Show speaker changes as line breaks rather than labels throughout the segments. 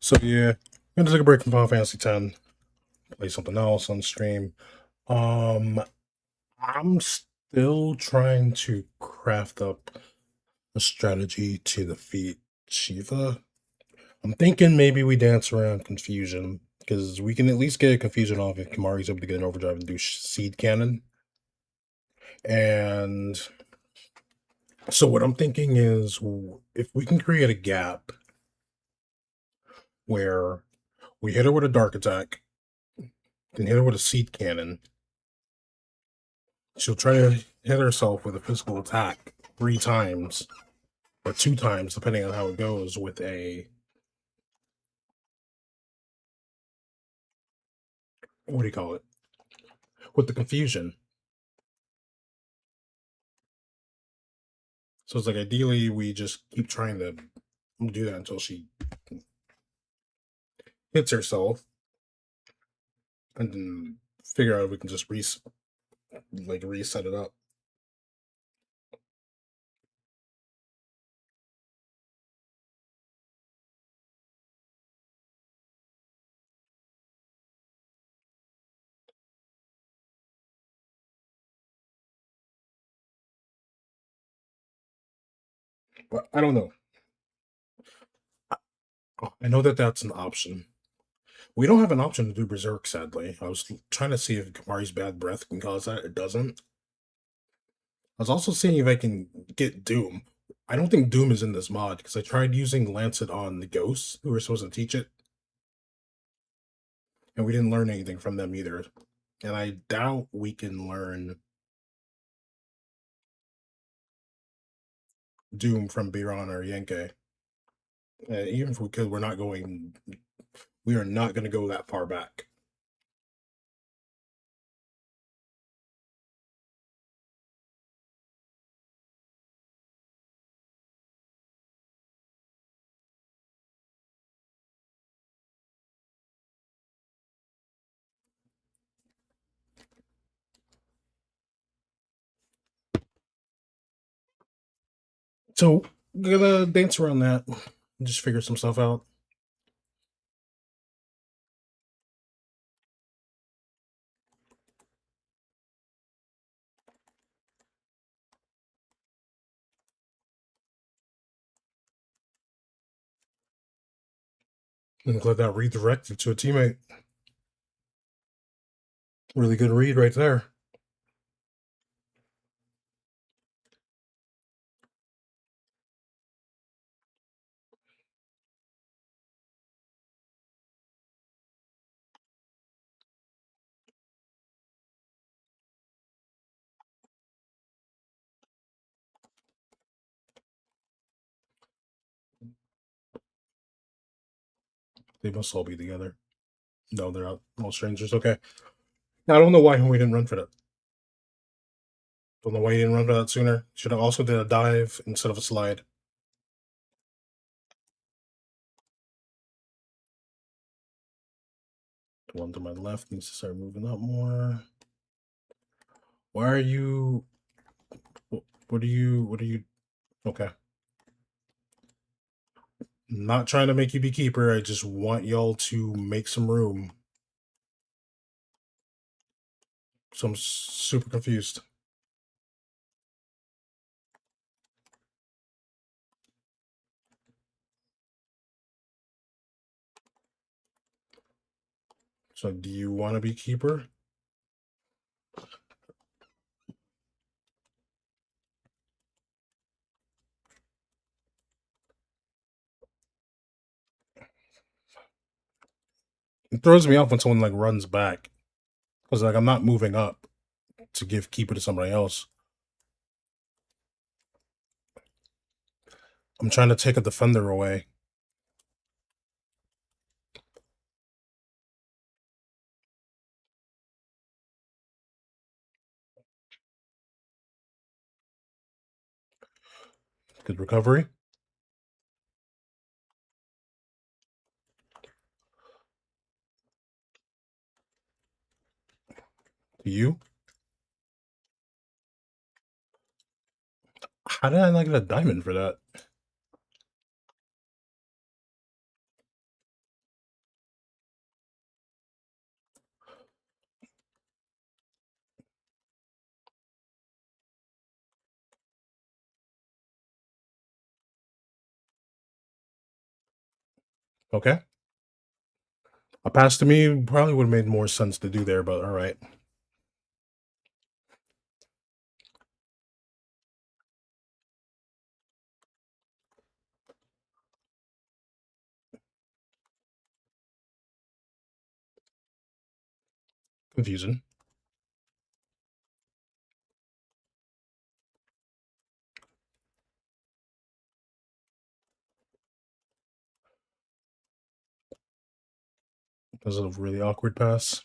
So yeah, I'm gonna take a break from Final Fantasy X, play something else on stream. Um, I'm still trying to craft up a strategy to defeat Shiva. I'm thinking maybe we dance around confusion because we can at least get confusion off if Kamari's able to get an overdrive and do seed cannon. And so what I'm thinking is if we can create a gap where we hit her with a dark attack, then hit her with a seed cannon. She'll try to hit herself with a physical attack 3 times or 2 times, depending on how it goes, with a what do you call it? With the confusion. So it's like ideally we just keep trying to do that until she hits herself, and then figure out if we can just reset it up. But I don't know. I know that that's an option. We don't have an option to do Berserk, sadly. I was trying to see if Kamari's bad breath can cause that. It doesn't. I was also seeing if I can get Doom. I don't think Doom is in this mod because I tried using Lancet on the ghosts who were supposed to teach it, and we didn't learn anything from them either. And I doubt we can learn Doom from Biran or Yenke. Even if we could, we are not going to go that far back. So, gonna dance around that, just figure some stuff out. And let that redirect it to a teammate. Really good read right there. They must all be together. No, they're not all strangers. Okay. Now, I don't know why we didn't run for that. Don't know why you didn't run for that sooner. Should have also did a dive instead of a slide. The one to my left needs to start moving up more. Why are you? What are you? What are you? Okay. Not trying to make you be keeper. I just want y'all to make some room. So I'm super confused. So do you want to be keeper? It throws me off when someone like runs back because like I'm not moving up to give keeper to somebody else. I'm trying to take a defender away. Good recovery. To you. How did I not get a diamond for that? Okay. A pass to me probably would have made more sense to do there, but all right. Confusing. That was a really awkward pass.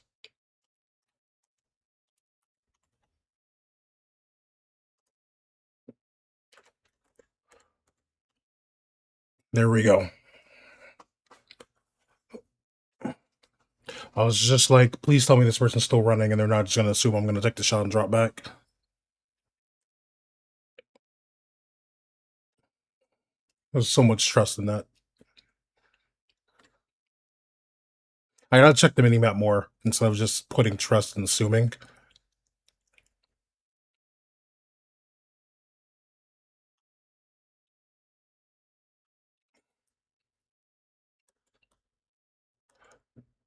There we go. I was just like, please tell me this person's still running and they're not just going to assume I'm going to take the shot and drop back. There's so much trust in that. I gotta check the minimap more instead of just putting trust and assuming.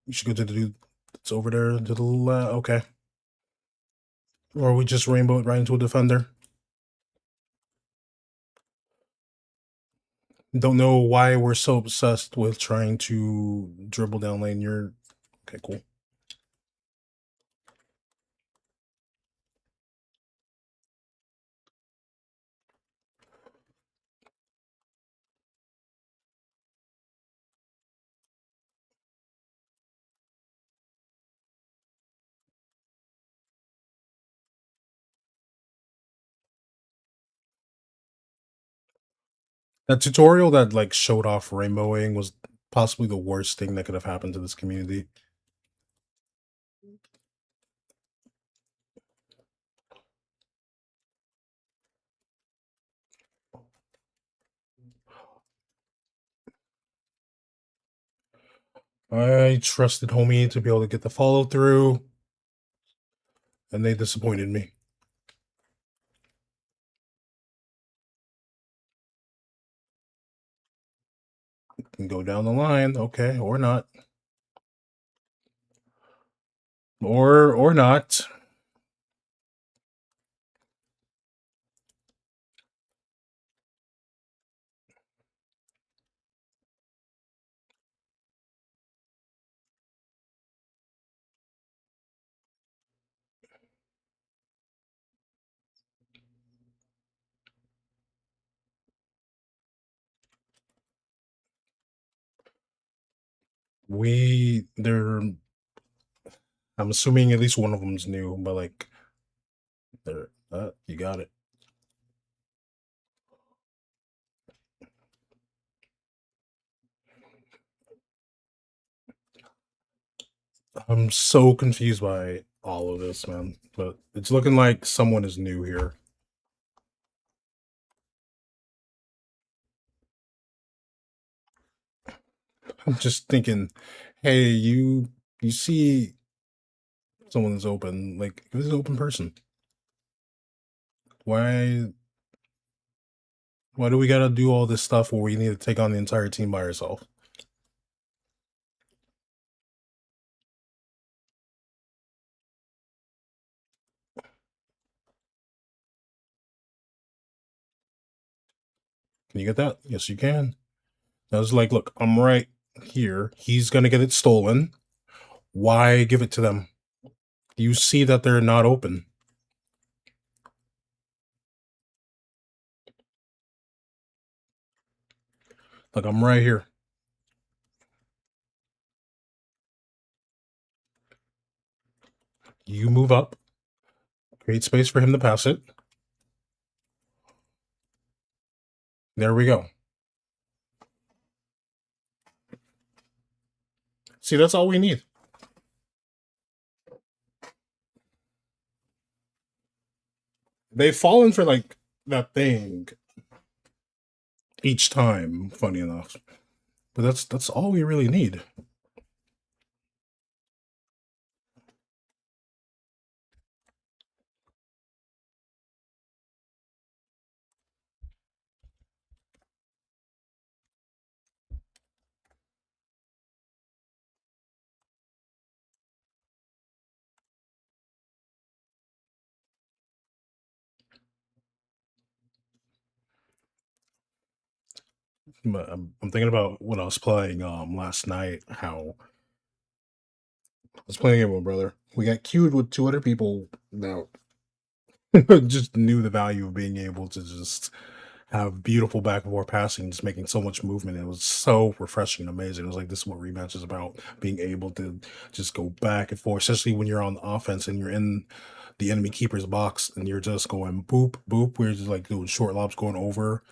You should go to the dude that's over there to the left. Okay. Or we just rainbow it right into a defender. Don't know why we're so obsessed with trying to dribble down lane. You're okay, cool. That tutorial that like showed off rainbowing was possibly the worst thing that could have happened to this community. I trusted homie to be able to get the follow through, and they disappointed me. Can go down the line, okay, or not. Or not. They're I'm assuming at least one of them's new, but like they're you got it. I'm so confused by all of this, man. But it's looking like someone is new here. I'm just thinking, hey, you see someone is open, like this is an open person. Why why do we gotta do all this stuff where we need to take on the entire team by ourselves? Can you get that? Yes, you can. I was like, look, I'm right here. He's gonna get it stolen. Why give it to them? You see that they're not open. Like I'm right here. You move up, create space for him to pass it. There we go. See, that's all we need. They've fallen for like that thing each time, funny enough. But that's all we really need. But I'm thinking about when I was playing last night. How I was playing it with my brother. We got queued with two other people. Now, just knew the value of being able to just have beautiful back and forth passing, just making so much movement. It was so refreshing and amazing. It was like this is what rematch is about: being able to just go back and forth, especially when you're on the offense and you're in the enemy keeper's box and you're just going boop boop. We're just like doing short lobs, going over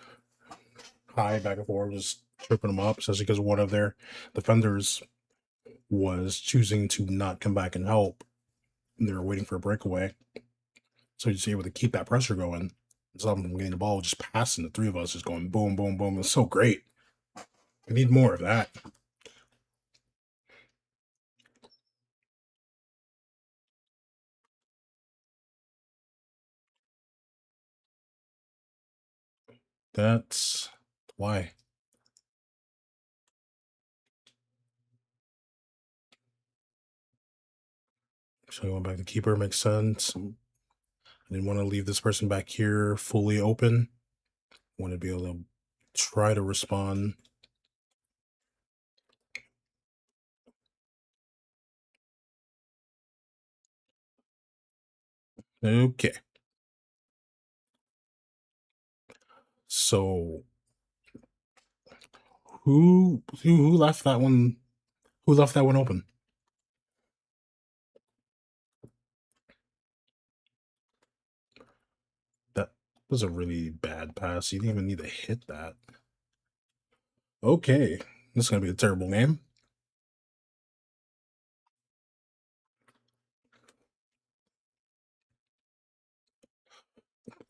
high back and forth, just tripping them up, especially because one of their defenders was choosing to not come back and help. And they were waiting for a breakaway. So you're able to keep that pressure going. So I'm getting the ball, just passing the three of us, just going boom, boom, boom. It's so great. We need more of that. That's why. So going back to keeper makes sense. I didn't want to leave this person back here fully open. Want to be able to try to respond. Okay. So who left that one? Who left that one open? That was a really bad pass. You didn't even need to hit that. Okay. This is gonna be a terrible game.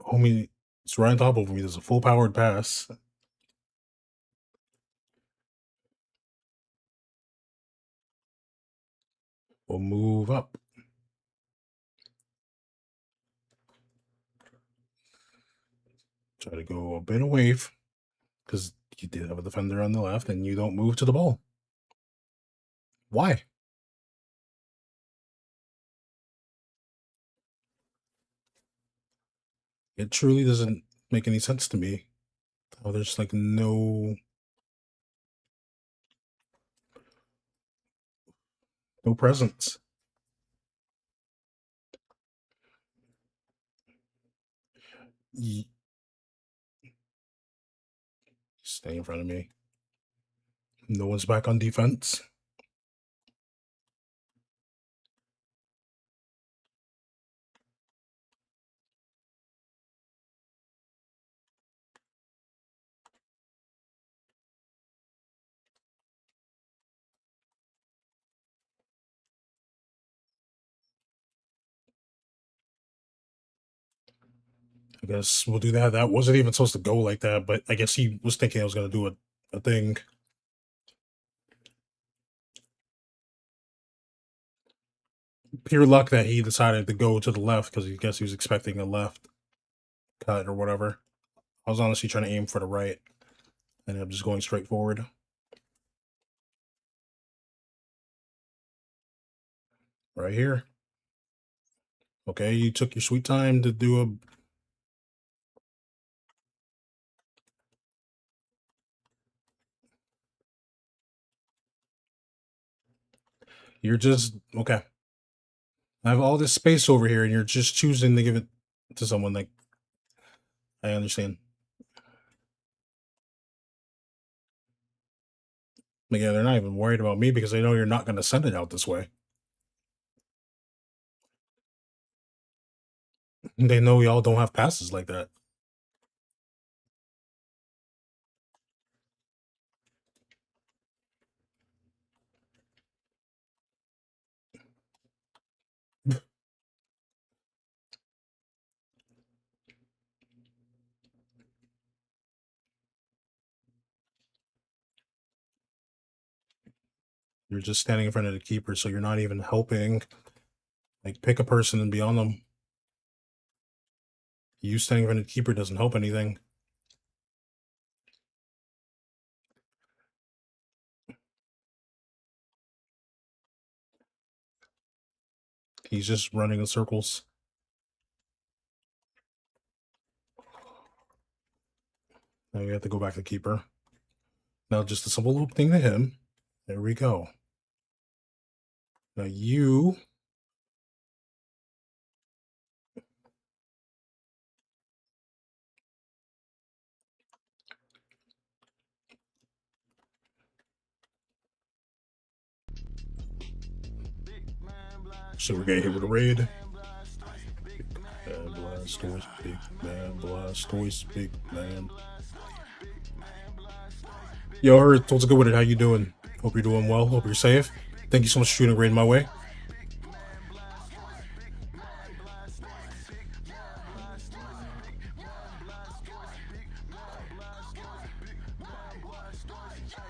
Homie, it's right on top of me. There's a full powered pass. We'll move up. Try to go a bit away because you did have a defender on the left and you don't move to the ball. Why? It truly doesn't make any sense to me. Oh, there's like no presence. Ye- Stay in front of me. No one's back on defense. I guess we'll do that. That wasn't even supposed to go like that, but I guess he was thinking I was going to do a thing. Pure luck that he decided to go to the left because I guess he was expecting a left cut or whatever. I was honestly trying to aim for the right, and I'm just going straight forward. Right here. Okay, you took your sweet time to do a. You're just okay. I have all this space over here, and you're just choosing to give it to someone. Like I understand. Like, yeah, they're not even worried about me because they know you're not going to send it out this way. They know y'all don't have passes like that. You're just standing in front of the keeper, so you're not even helping. Like, pick a person and be on them. You standing in front of the keeper doesn't help anything. He's just running in circles. Now you have to go back to keeper. Now just a simple loop thing to him. There we go. Now you so we're getting hit with a raid. Blastoise, big man, Blastoise, big man. Yo, Hurt, what's good with it? How you doing? Hope you're doing well. Hope you're safe. Thank you so much for shooting a raid my way.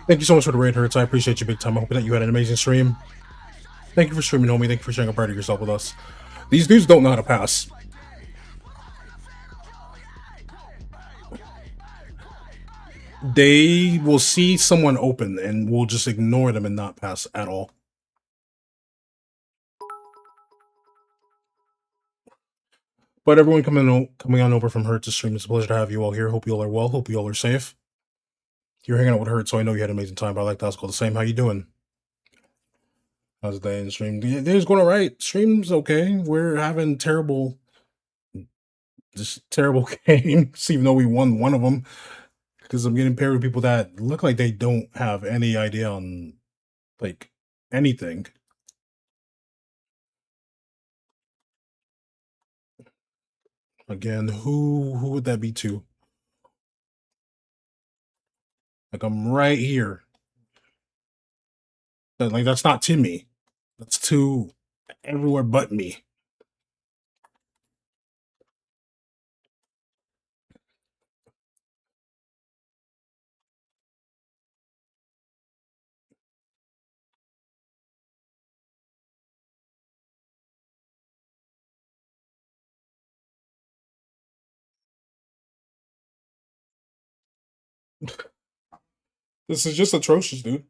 Thank you so much for the raid, Hurts. I appreciate you big time. I hope that you had an amazing stream. Thank you for streaming, homie. Thank you for sharing a part of yourself with us. These dudes don't know how to pass. They will see someone open and will just ignore them and not pass at all. But everyone coming on over from Hurt to stream, it's a pleasure to have you all here. Hope you all are well. Hope you all are safe. You're hanging out with Hurt, so I know you had an amazing time. But I like to ask all the same. How you doing? How's the day in the stream? The day's going all right. Stream's okay. We're having just terrible games, even though we won one of them. Because I'm getting paired with people that look like they don't have any idea on like anything. Again, who would that be to? Like I'm right here. Like that's not to me. That's to everywhere but me. This is just atrocious, dude.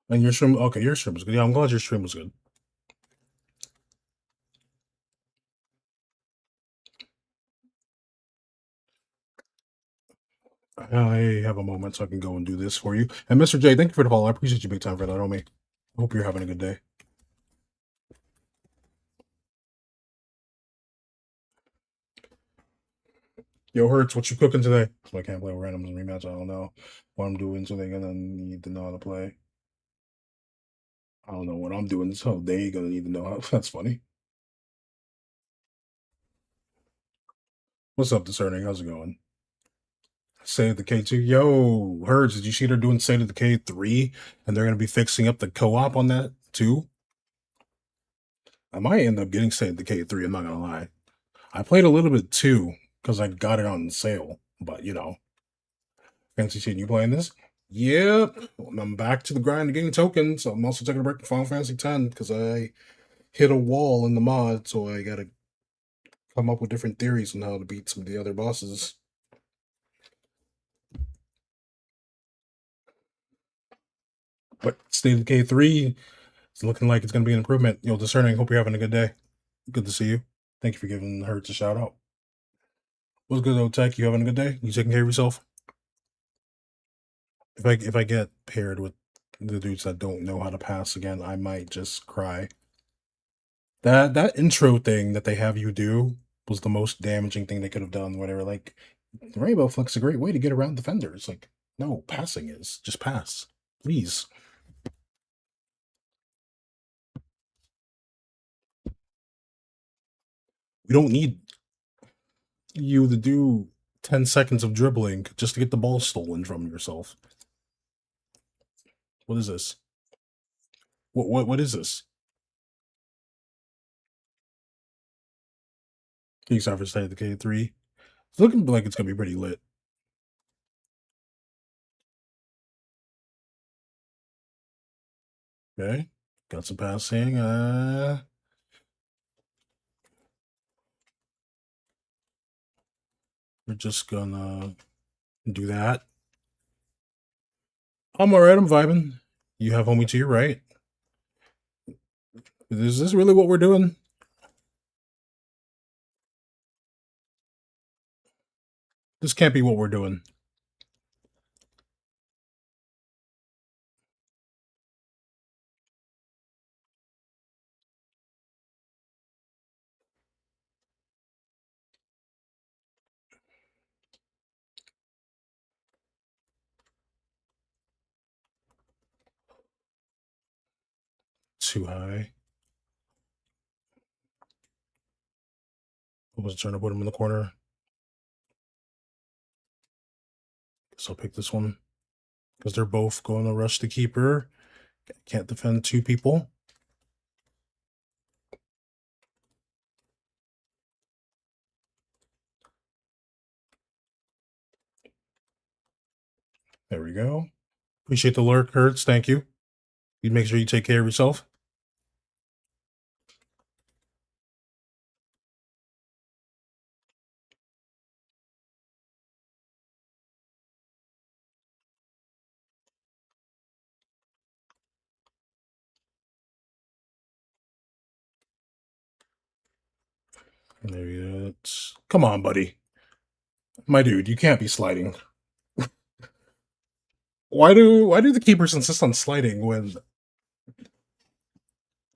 And your stream, okay, your stream was good. Yeah, I'm glad your stream was good. I have a moment so I can go and do this for you. And Mr. J, thank you for the follow. I appreciate you big time for that, homie. I hope you're having a good day. Yo, Hurts, what you cooking today? So I can't play with randoms and rematch. I don't know what I'm doing, so they're gonna need to know how to play. I don't know what I'm doing, so they gonna need to know how. That's funny. What's up, Discerning? How's it going? State of Decay 2. Yo, Herds, did you see they're doing State of Decay 3? And they're going to be fixing up the co-op on that too? I might end up getting State of Decay 3, I'm not going to lie. I played a little bit too, because I got it on sale. But, you know. Fancy seeing you playing this? Yep. I'm back to the grind of getting tokens. I'm also taking a break from Final Fantasy X, because I hit a wall in the mod, so I got to come up with different theories on how to beat some of the other bosses. But State of Decay 3 it's looking like it's going to be an improvement. Yo, Discerning, hope you're having a good day. Good to see you. Thank you for giving Hertz a shout out. What's good, though, Tech? You having a good day? You taking care of yourself? If I get paired with the dudes that don't know how to pass again, I might just cry. That intro thing that they have you do was the most damaging thing they could have done. Whatever, like Rainbow Flick's a great way to get around defenders. Like, no, passing is just pass, please. We don't need you to do 10 seconds of dribbling just to get the ball stolen from yourself. What is this? What is this? Kickstarter State of Decay 3. It's looking like it's gonna be pretty lit. Okay. Got some passing. We're just gonna do that. I'm alright, I'm vibing. You have homie to your right. Is this really what we're doing? This can't be what we're doing. Too high. I was trying to put him in the corner. Guess I'll pick this one. Because they're both going to rush the keeper. Can't defend two people. There we go. Appreciate the lurk, Hurts. Thank you. You make sure you take care of yourself. Maybe it's. Come on, buddy. My dude, you can't be sliding. Why do the keepers insist on sliding when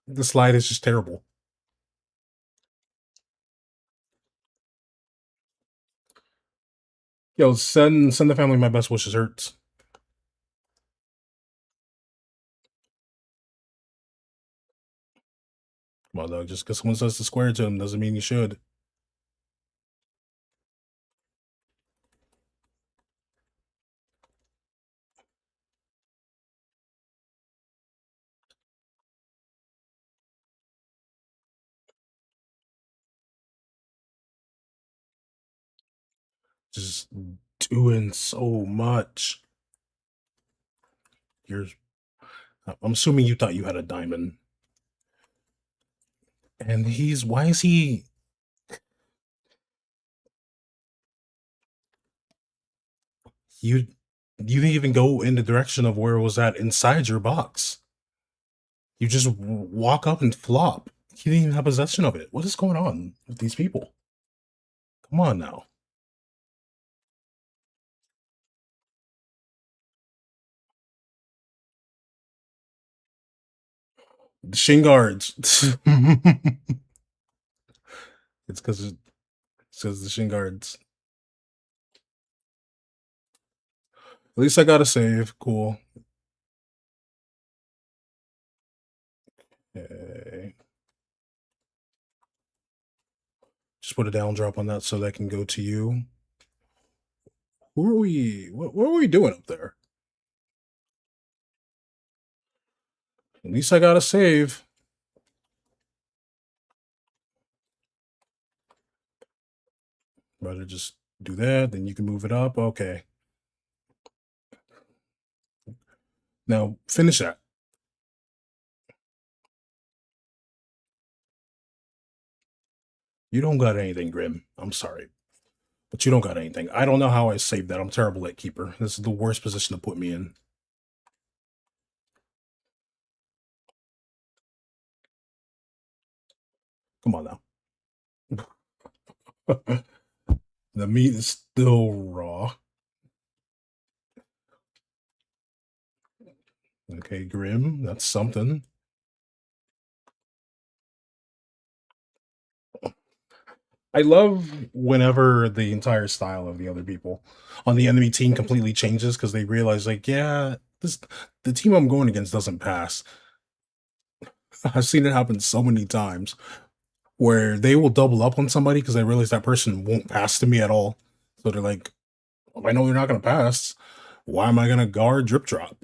the slide is just terrible? Yo, send the family my best wishes, Hurts. Come on, though. Just because someone says to square to him doesn't mean you should. Just doing so much. You're. I'm assuming you thought you had a diamond. And he's. Why is he. You. You didn't even go in the direction of where it was at inside your box. You just walk up and flop. He didn't even have possession of it. What is going on with these people? Come on now. The shin guards. It's because it says the shin guards. At least I got a save. Cool. Okay. Just put a down drop on that so that can go to you. Who are we? What are we doing up there? At least I got a save. Rather just do that, then you can move it up. Okay. Now finish that. You don't got anything, Grim. I'm sorry. But you don't got anything. I don't know how I saved that. I'm terrible at keeper. This is the worst position to put me in. Come on now. The meat is still raw. Okay, Grim. That's something. I love whenever the entire style of the other people on the enemy team completely changes because they realize, like, yeah, this the team I'm going against doesn't pass. I've seen it happen so many times where they will double up on somebody because they realize that person won't pass to me at all. So they're like, well, I know you're not going to pass. Why am I going to guard drip drop?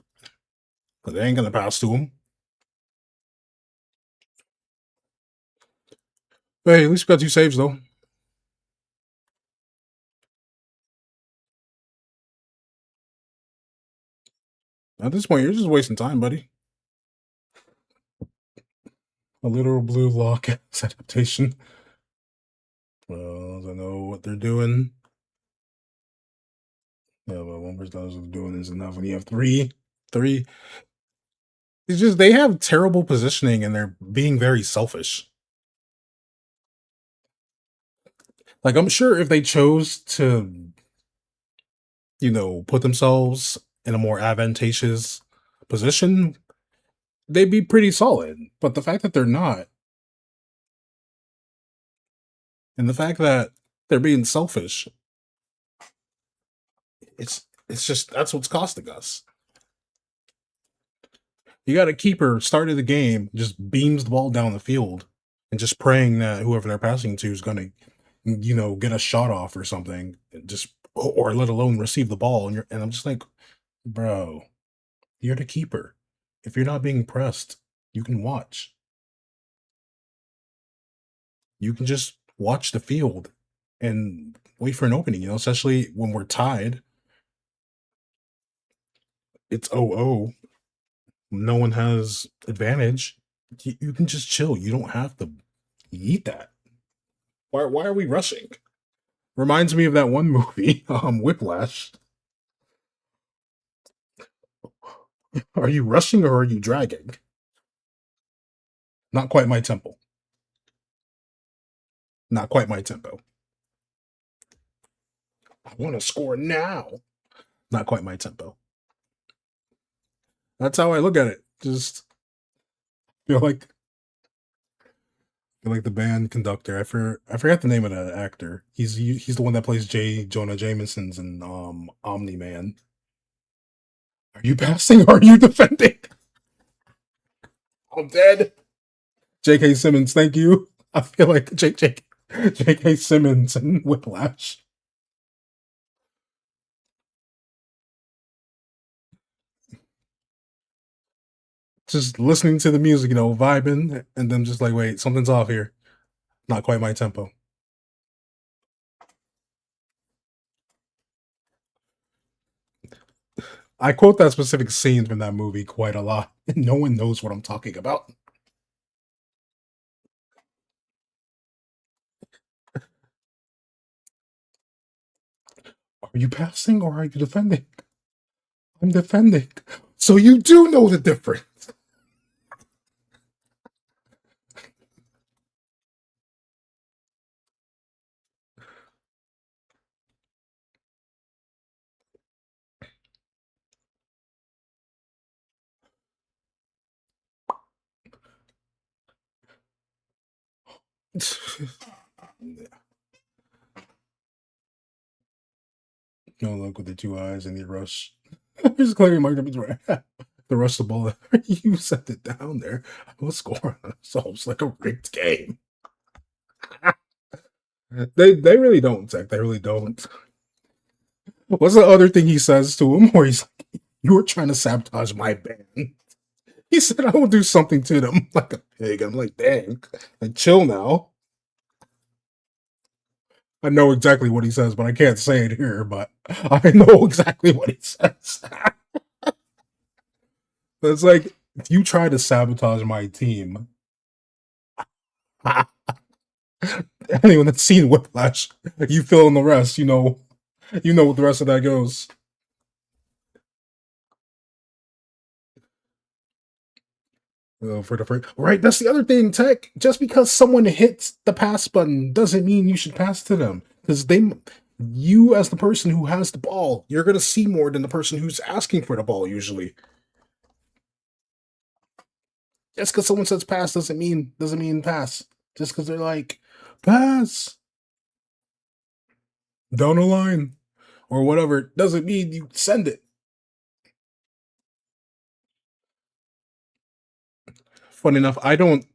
Because they ain't going to pass to him. Hey, at least we got 2 saves, though. At this point, you're just wasting time, buddy. A literal blue lock adaptation. Well, I know what they're doing. Yeah, but one person knows what they're doing is enough. When you have three, it's just they have terrible positioning and they're being very selfish. Like I'm sure if they chose to put themselves in a more advantageous position, they'd be pretty solid. But the fact that they're not, and the fact that they're being selfish, it's just that's what's costing us. You got a keeper start of the game, just beams the ball down the field, and just praying that whoever they're passing to is going to, get a shot off or something, just or let alone receive the ball. And I'm just like, bro, you're the keeper. If you're not being pressed, you can watch. You can just watch the field and wait for an opening. Especially when we're tied, it's 0-0. No one has advantage. You can just chill. You don't have to eat that. Why are we rushing? Reminds me of that one movie, Whiplash. Are you rushing or are you dragging? Not quite my tempo. Not quite my tempo. I want to score now. Not quite my tempo. That's how I look at it. Just feel like the band conductor. I forgot the name of that actor. He's the one that plays J. Jonah Jameson's in Omni Man. Are you passing or are you defending? I'm dead. J.K. Simmons, thank you. I feel like J.K. Simmons and Whiplash. Just listening to the music, vibing, and then just like, wait, something's off here. Not quite my tempo. I quote that specific scene from that movie quite a lot, and no one knows what I'm talking about. Are you passing or are you defending? I'm defending. So you do know the difference. No look with the two eyes and the rush. He's claiming my number right. The rush the ball. You set it down there. I was scoring ourselves like a rigged game. They really don't, Zach. They really don't. What's the other thing he says to him where he's like, you were trying to sabotage my band? He said, I will do something to them like a pig. I'm like, dang. Like, chill now. I know exactly what he says, but I can't say it here, but I know exactly what he says. It's like, if you try to sabotage my team, anyone that's seen Whiplash, you fill in the rest, you know what the rest of that goes. For the first, right? That's the other thing, Tech. Just because someone hits the pass button doesn't mean you should pass to them. Because you as the person who has the ball, you're gonna see more than the person who's asking for the ball. Usually, just because someone says pass doesn't mean pass. Just because they're like pass down the line or whatever doesn't mean you send it. Funny enough, I don't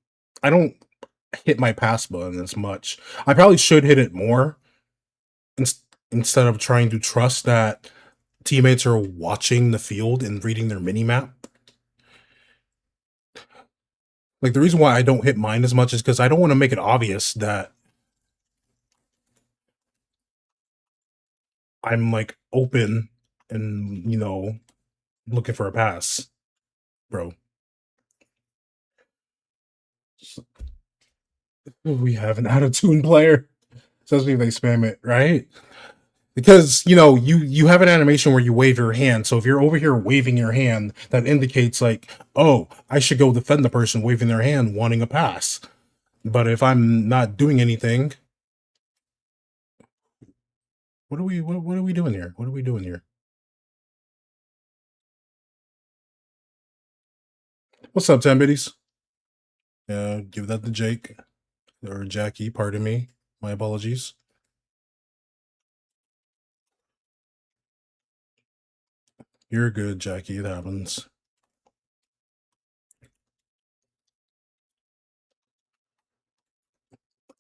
hit my pass button as much. I probably should hit it more instead of trying to trust that teammates are watching the field and reading their mini map. Like the reason why I don't hit mine as much is because I don't want to make it obvious that I'm like open and looking for a pass, bro. We have an out-of-tune player, especially if they spam it, right? Because you have an animation where you wave your hand. So if you're over here waving your hand, that indicates like, oh, I should go defend the person waving their hand, wanting a pass. But if I'm not doing anything, what are we doing here? What are we doing here? What's up, 10 biddies? Give that to Jake or Jackie. Pardon me. My apologies. You're good, Jackie. It happens.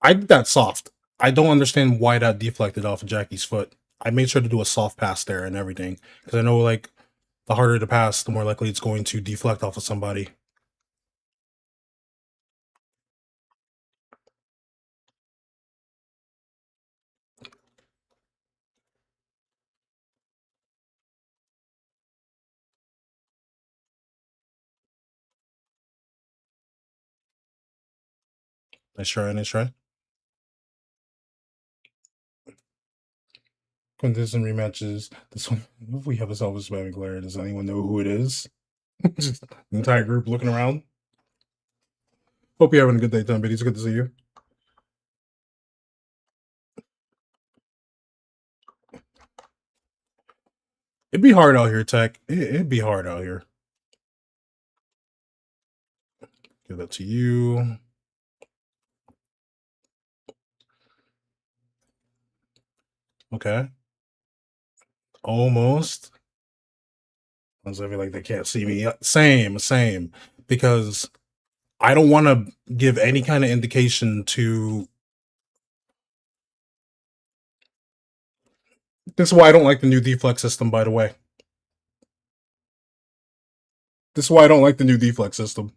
I did that soft. I don't understand why that deflected off of Jackie's foot. I made sure to do a soft pass there and everything because I know like the harder to pass, the more likely it's going to deflect off of somebody. Nice try, nice try. Consistent rematches. This one, if we have a self-spamming player, does anyone know who it is? Just the entire group looking around. Hope you're having a good day, Tom. It's good to see you. It'd be hard out here, Tech. It'd be hard out here. Give that to you. Okay. Almost. I feel like they can't see me. Same. Because I don't want to give any kind of indication to. This is why I don't like the new deflex system, by the way. This is why I don't like the new deflex system.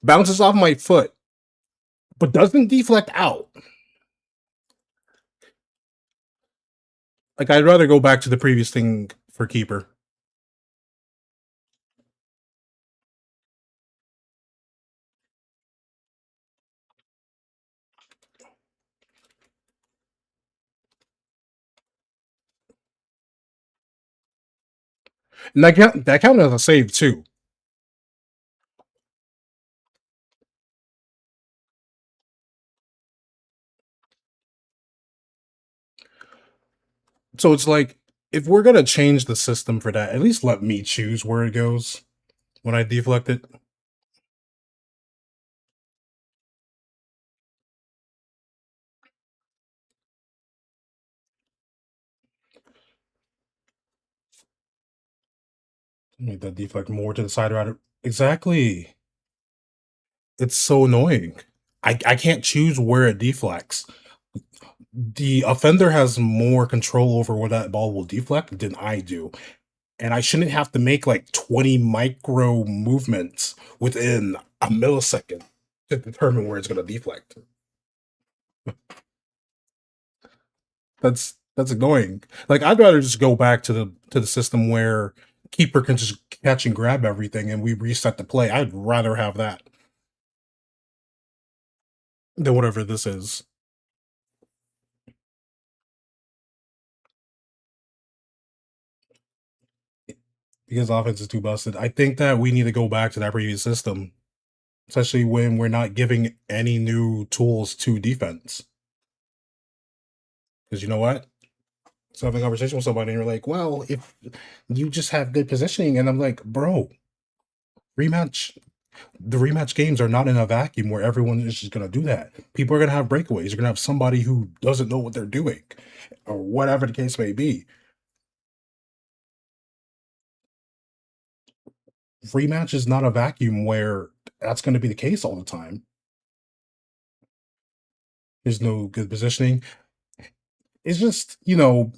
Bounces off my foot, but doesn't deflect out. Like, I'd rather go back to the previous thing for keeper. And that counted as a save, too. So it's like, if we're going to change the system for that, at least let me choose where it goes when I deflect it. Make that deflect more to the side rather. Exactly. It's so annoying. I can't choose where it deflects. The offender has more control over where that ball will deflect than I do. And I shouldn't have to make like 20 micro movements within a millisecond to determine where it's going to deflect. That's annoying. Like, I'd rather just go back to the system where keeper can just catch and grab everything and we reset the play. I'd rather have that than whatever this is. Because offense is too busted. I think that we need to go back to that previous system, especially when we're not giving any new tools to defense. Because you know what? So having a conversation with somebody and you're like, well, if you just have good positioning, and I'm like, bro, rematch. The rematch games are not in a vacuum where everyone is just gonna do that. People are gonna have breakaways. You're gonna have somebody who doesn't know what they're doing, or whatever the case may be. Rematch is not a vacuum where that's gonna be the case all the time. There's no good positioning. It's just,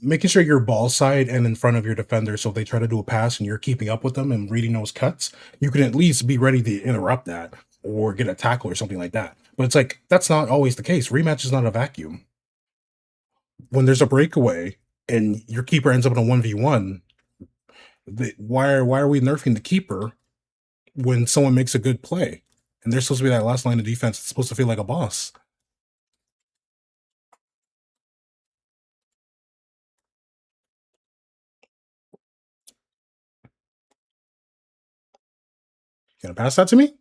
making sure you're ball side and in front of your defender. So if they try to do a pass and you're keeping up with them and reading those cuts, you can at least be ready to interrupt that or get a tackle or something like that. But it's like, that's not always the case. Rematch is not a vacuum. When there's a breakaway and your keeper ends up in a 1v1, why are we nerfing the keeper when someone makes a good play? And they're supposed to be that last line of defense. It's supposed to feel like a boss. You gonna pass that to me?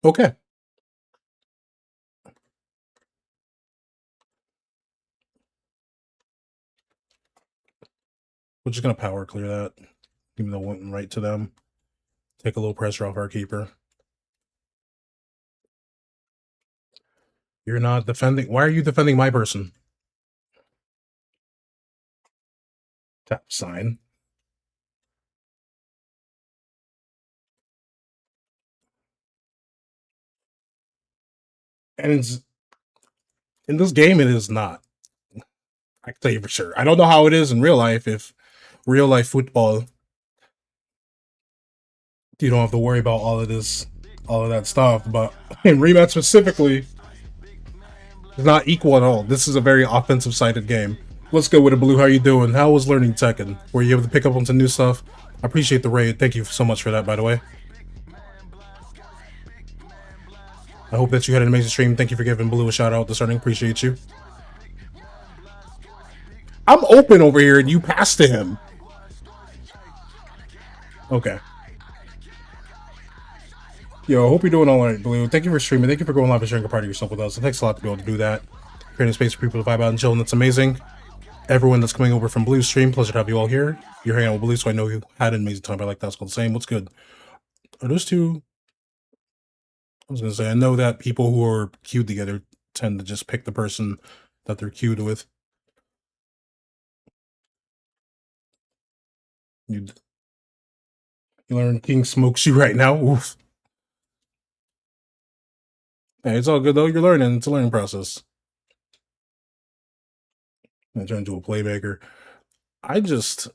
Okay. We're just gonna power clear that, even though it went right to them. Take a little pressure off our keeper. You're not defending. Why are you defending my person? Tap sign. And it's in this game, it is not. I can tell you for sure. I don't know how it is in real life. If real life football, you don't have to worry about all of this, all of that stuff. But in rematch specifically, it's not equal at all. This is a very offensive sided game. Let's go with it, Blue. How you doing? How was learning Tekken? Were you able to pick up on some new stuff? I appreciate the raid. Thank you so much for that, by the way. I hope that you had an amazing stream. Thank you for giving Blue a shout out this earning. Appreciate you. I'm open over here and you passed to him. Okay. Yo, I hope you're doing all right, Blue. Thank you for streaming. Thank you for going live and sharing a part of yourself with us. It takes a lot to be able to do that. Creating space for people to vibe out and chill, and that's amazing. Everyone that's coming over from Blue's stream, pleasure to have you all here. You're hanging out with Blue, so I know you had an amazing time. I like that's called the same. What's good? Are those two? I was gonna say, I know that people who are queued together tend to just pick the person that they're queued with. You learn King smokes you right now. Oof. Hey, it's all good though. You're learning. It's a learning process. I turn into a playmaker. I just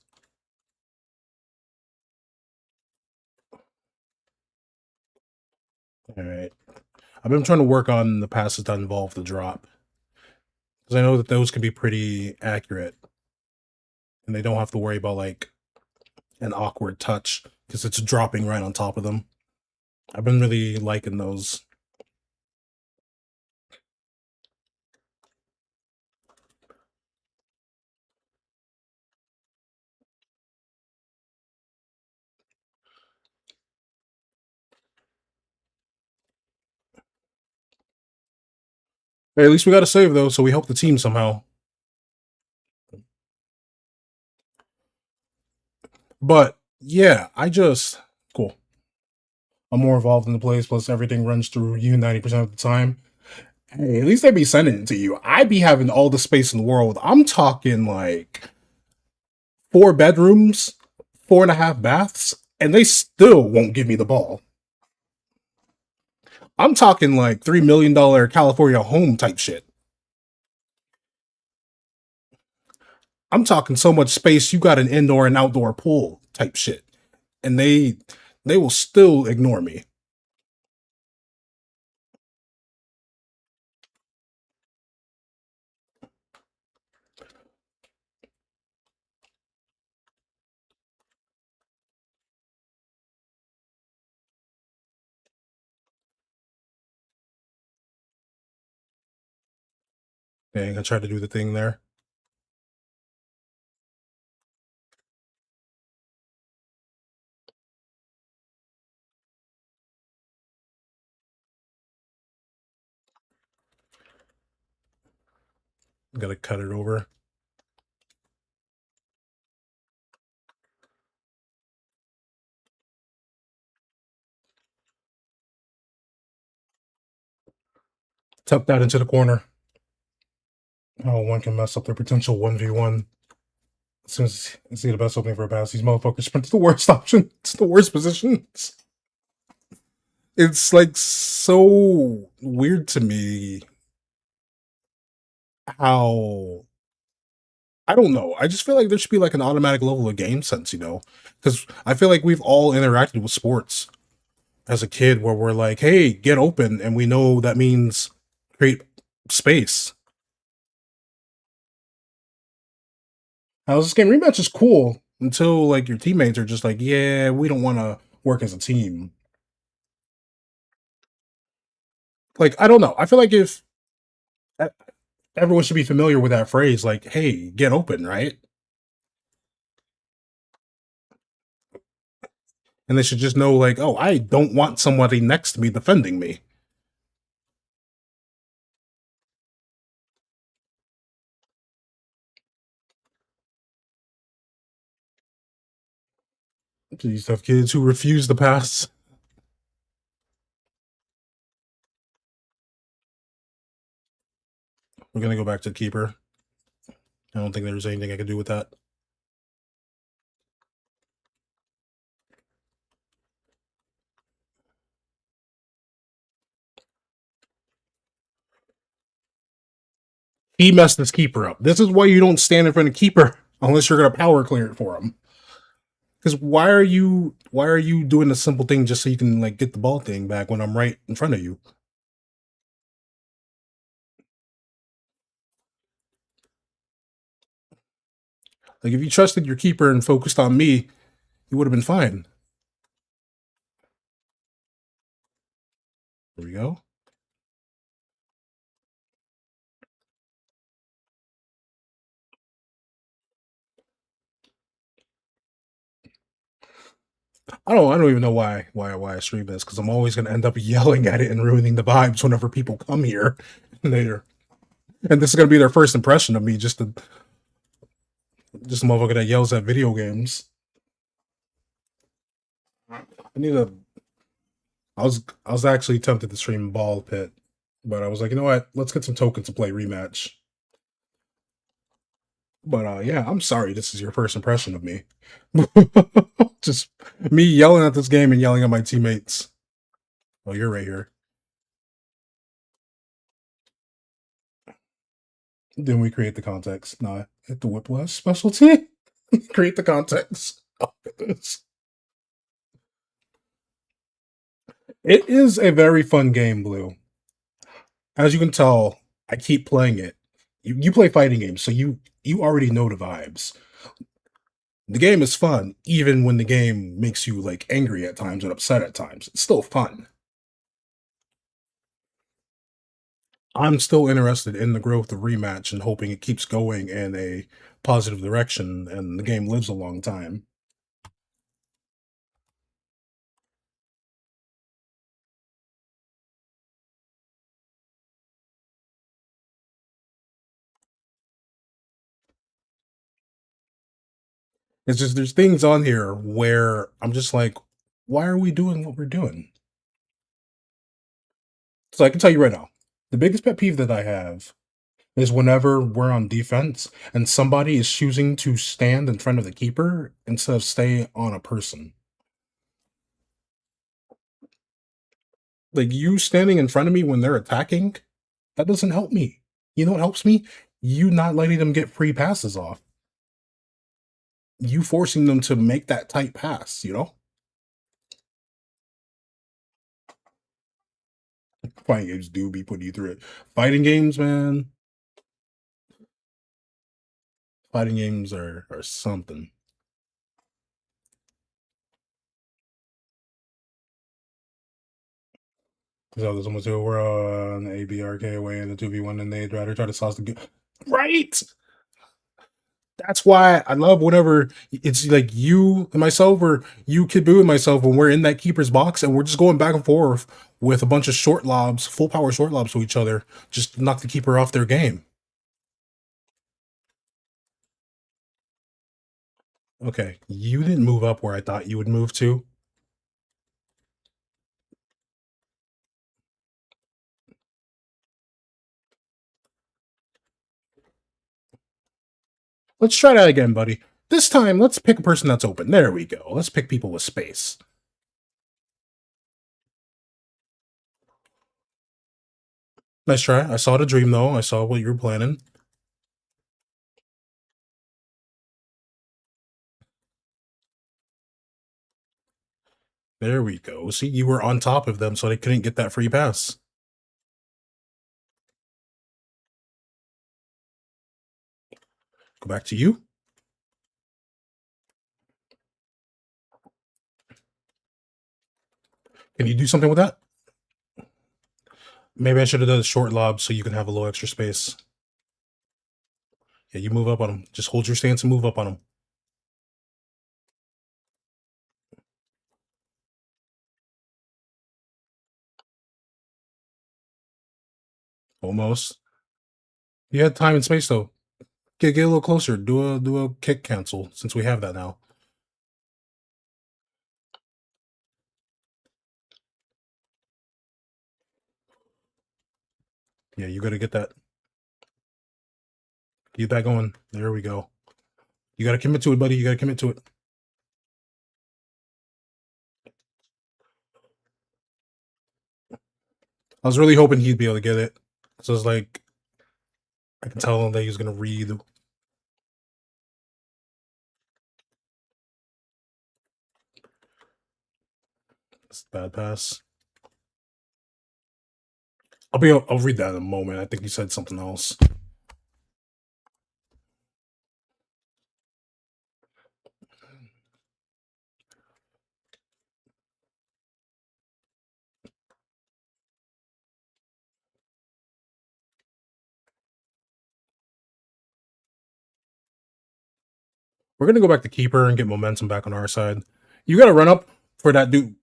all right. I've been trying to work on the passes that involve the drop because I know that those can be pretty accurate, and they don't have to worry about like an awkward touch because it's dropping right on top of them. I've been really liking those. Hey, at least we got a save though, so we help the team somehow. But yeah, I just cool. I'm more involved in the plays, plus everything runs through you 90% of the time. Hey, at least they be sending it to you. I be having all the space in the world. I'm talking like 4 bedrooms, 4.5 baths, and they still won't give me the ball. I'm talking like $3 million California home type shit. I'm talking so much space you got an indoor and outdoor pool type shit. And they will still ignore me. Dang, I tried to do the thing there. Gotta cut it over. Tuck that into the corner. Oh, one can mess up their potential 1v1. As soon as I see the best opening for a pass, these motherfuckers sprint to the worst option. It's the worst positions. It's like so weird to me how I don't know. I just feel like there should be like an automatic level of game sense, you know? Because I feel like we've all interacted with sports as a kid where we're like, hey, get open. And we know that means create space. Now, this game rematch is cool until like your teammates are just like, yeah, we don't want to work as a team. Like, I don't know. I feel like if everyone should be familiar with that phrase, like, hey, get open, right? And they should just know, like, oh, I don't want somebody next to me defending me. You used to have kids who refuse to pass. We're gonna go back to the keeper. I don't think there's anything I can do with that. He messed this keeper up. This is why you don't stand in front of keeper unless you're gonna power clear it for him. Because why are you doing a simple thing just so you can like get the ball thing back when I'm right in front of you? Like if you trusted your keeper and focused on me, you would have been fine. There we go. I don't even know why I stream this because I'm always gonna end up yelling at it and ruining the vibes whenever people come here later. And this is gonna be their first impression of me, just a motherfucker that yells at video games. I need a. I was actually tempted to stream Ball Pit, but I was like, you know what? Let's get some tokens to play rematch. But yeah, I'm sorry. This is your first impression of me. Just me yelling at this game and yelling at my teammates. Oh, you're right here. Then we create the context. Nah, hit the whiplash specialty. Create the context. Oh, goodness. It is a very fun game, Blue. As you can tell, I keep playing it. You play fighting games, so you already know the vibes. The game is fun, even when the game makes you like angry at times and upset at times. It's still fun. I'm still interested in the growth of rematch and hoping it keeps going in a positive direction and the game lives a long time. It's just there's things on here where I'm just like, why are we doing what we're doing? So I can tell you right now, the biggest pet peeve that I have is whenever we're on defense and somebody is choosing to stand in front of the keeper instead of stay on a person. Like you standing in front of me when they're attacking, that doesn't help me. You know what helps me? You not letting them get free passes off. You forcing them to make that tight pass, you know? Fighting games do be putting you through it. Fighting games, man. Fighting games are something. So there's almost two. We're on ABRK away in the 2v1 and they'd rather try to sauce the game. Right! That's why I love whenever it's like you and myself or you Kibu and myself when we're in that keeper's box and we're just going back and forth with a bunch of short lobs, full power short lobs to each other, just knock the keeper off their game. Okay, you didn't move up where I thought you would move to. Let's try that again, buddy. This time, let's pick a person that's open. There we go. Let's pick people with space. Nice try. I saw the dream, though. I saw what you were planning. There we go. See, you were on top of them, so they couldn't get that free pass. Go back to you. Can you do something with that? Maybe I should have done a short lob so you can have a little extra space. Yeah, you move up on him. Just hold your stance and move up on him. Almost. You had time and space though. Get a little closer. Do a kick cancel since we have that now. Yeah, you gotta get that. Get that going. There we go. You gotta commit to it, buddy. You gotta commit to it. I was really hoping he'd be able to get it. So it's like I can tell him that he's gonna read. This bad pass. I'll read that in a moment. I think you said something else. We're gonna go back to keeper and get momentum back on our side. You gotta run up for that dude.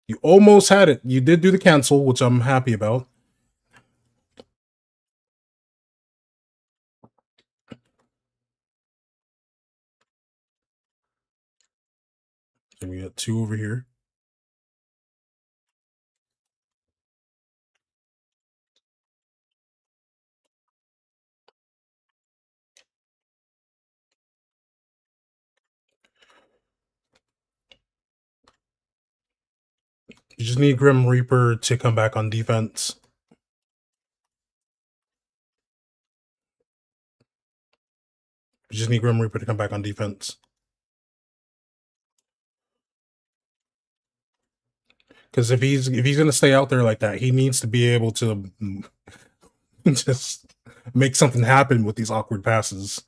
You almost had it. You did do the cancel, which I'm happy about. So we got two over here. You just need Grim Reaper to come back on defense. You just need Grim Reaper to come back on defense. Because if he's gonna stay out there like that, he needs to be able to just make something happen with these awkward passes.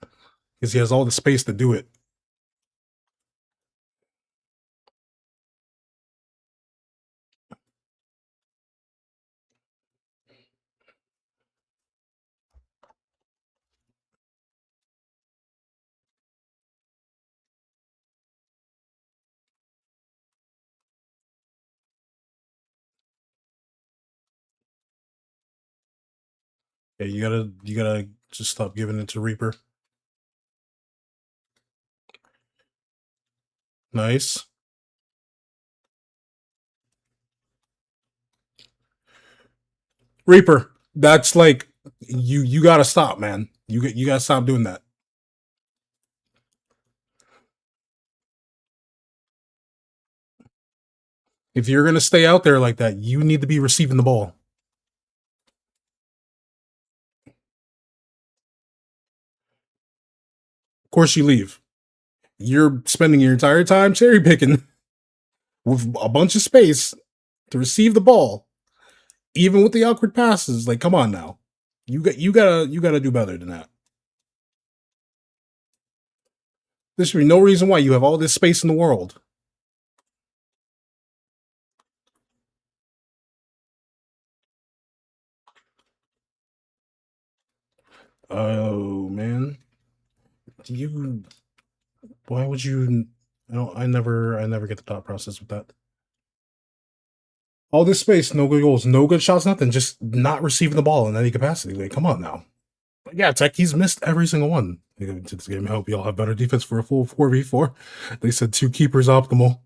Because he has all the space to do it. Yeah, you gotta just stop giving it to Reaper. Nice. Reaper, that's like you gotta stop, man. You gotta stop doing that. If you're gonna stay out there like that, you need to be receiving the ball. Of course, you leave. You're spending your entire time cherry picking with a bunch of space to receive the ball, even with the awkward passes. Like, come on now, you gotta do better than that. There should be no reason why you have all this space in the world. Oh man, you. Why would you? I never get the thought process with that. All this space, no good goals, no good shots, nothing. Just not receiving the ball in any capacity. Like, come on now. But yeah, Tech, he's missed every single one. To this game, I hope y'all have better defense for a full 4v4. They said two keepers optimal.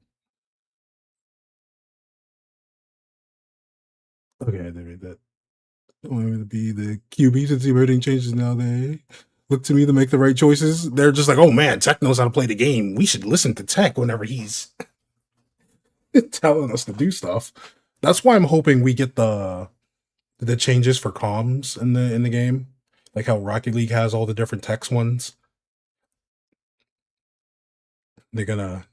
Okay, they made that. Want me to be the QB since the everything changes now. They look to me to make the right choices. They're just like, oh man, Tech knows how to play the game. We should listen to Tech whenever he's telling us to do stuff. That's why I'm hoping we get the changes for comms in the game, like how Rocket League has all the different text ones. They're gonna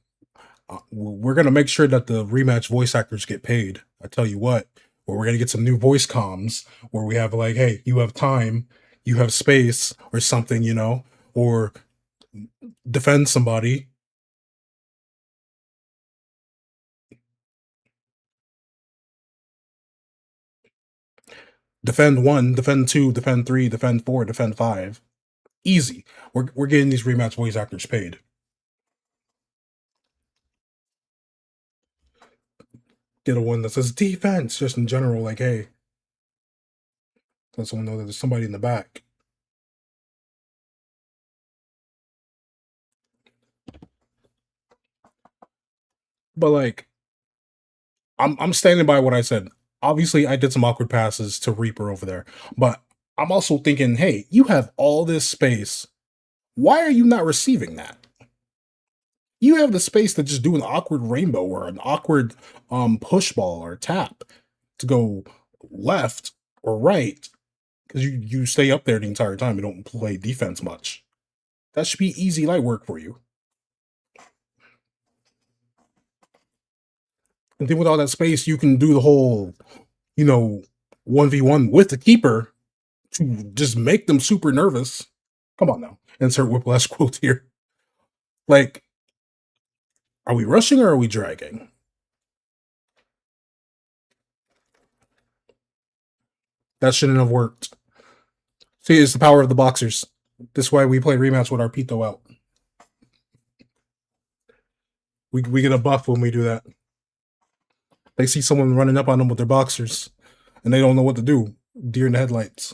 we're gonna make sure that the rematch voice actors get paid. I tell you what, or we're gonna get some new voice comms where we have like, hey, you have time, you have space, or something, or defend somebody, defend one, defend two, defend three, defend four, defend five. Easy. We're getting these rematch voice actors paid. Get a one that says defense, just in general, like, hey, let someone know that there's somebody in the back. But like, I'm standing by what I said. Obviously, I did some awkward passes to Reaper over there, but I'm also thinking, hey, you have all this space. Why are you not receiving that? You have the space to just do an awkward rainbow or an awkward push ball or tap to go left or right because you stay up there the entire time. You don't play defense much. That should be easy light work for you. And then with all that space, you can do the whole, you know, 1v1 with the keeper to just make them super nervous. Come on now. Insert whiplash quote here. Like, are we rushing or are we dragging? That shouldn't have worked. See, it's the power of the boxers. This is why we play rematch with our Pito out. We get a buff when we do that. They see someone running up on them with their boxers, and they don't know what to do. Deer in the headlights.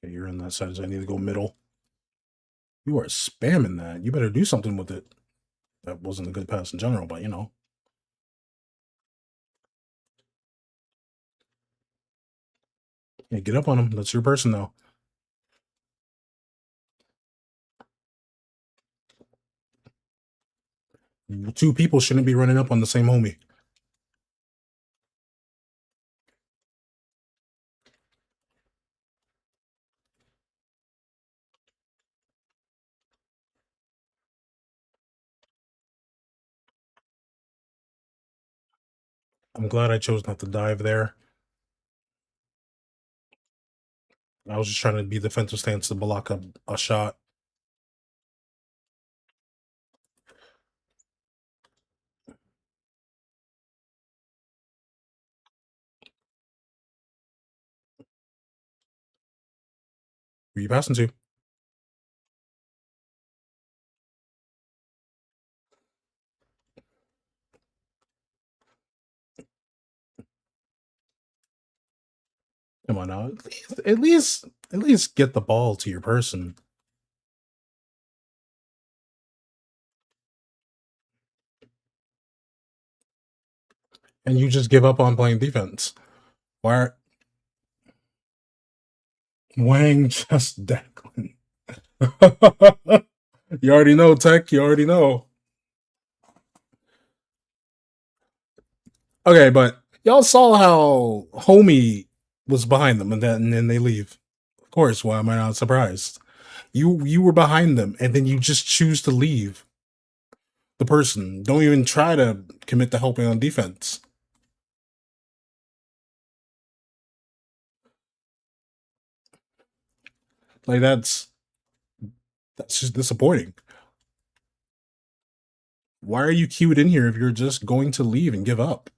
Okay, you're on that side, so I need to go middle. You are spamming that. You better do something with it. That wasn't a good pass in general, but you know. Yeah, get up on him. That's your person now. Two people shouldn't be running up on the same homie. I'm glad I chose not to dive there. I was just trying to be defensive stance to block a shot. Who are you passing to? Come on now. At least get the ball to your person. And you just give up on playing defense. Why are Wang just Declan? You already know, Tech. You already know. Okay, but y'all saw how Homie was behind them, and then they leave. Of course, why am I not surprised? You were behind them, and then you just choose to leave the person. Don't even try to commit to helping on defense. Like that's just disappointing. Why are you queued in here if you're just going to leave and give up?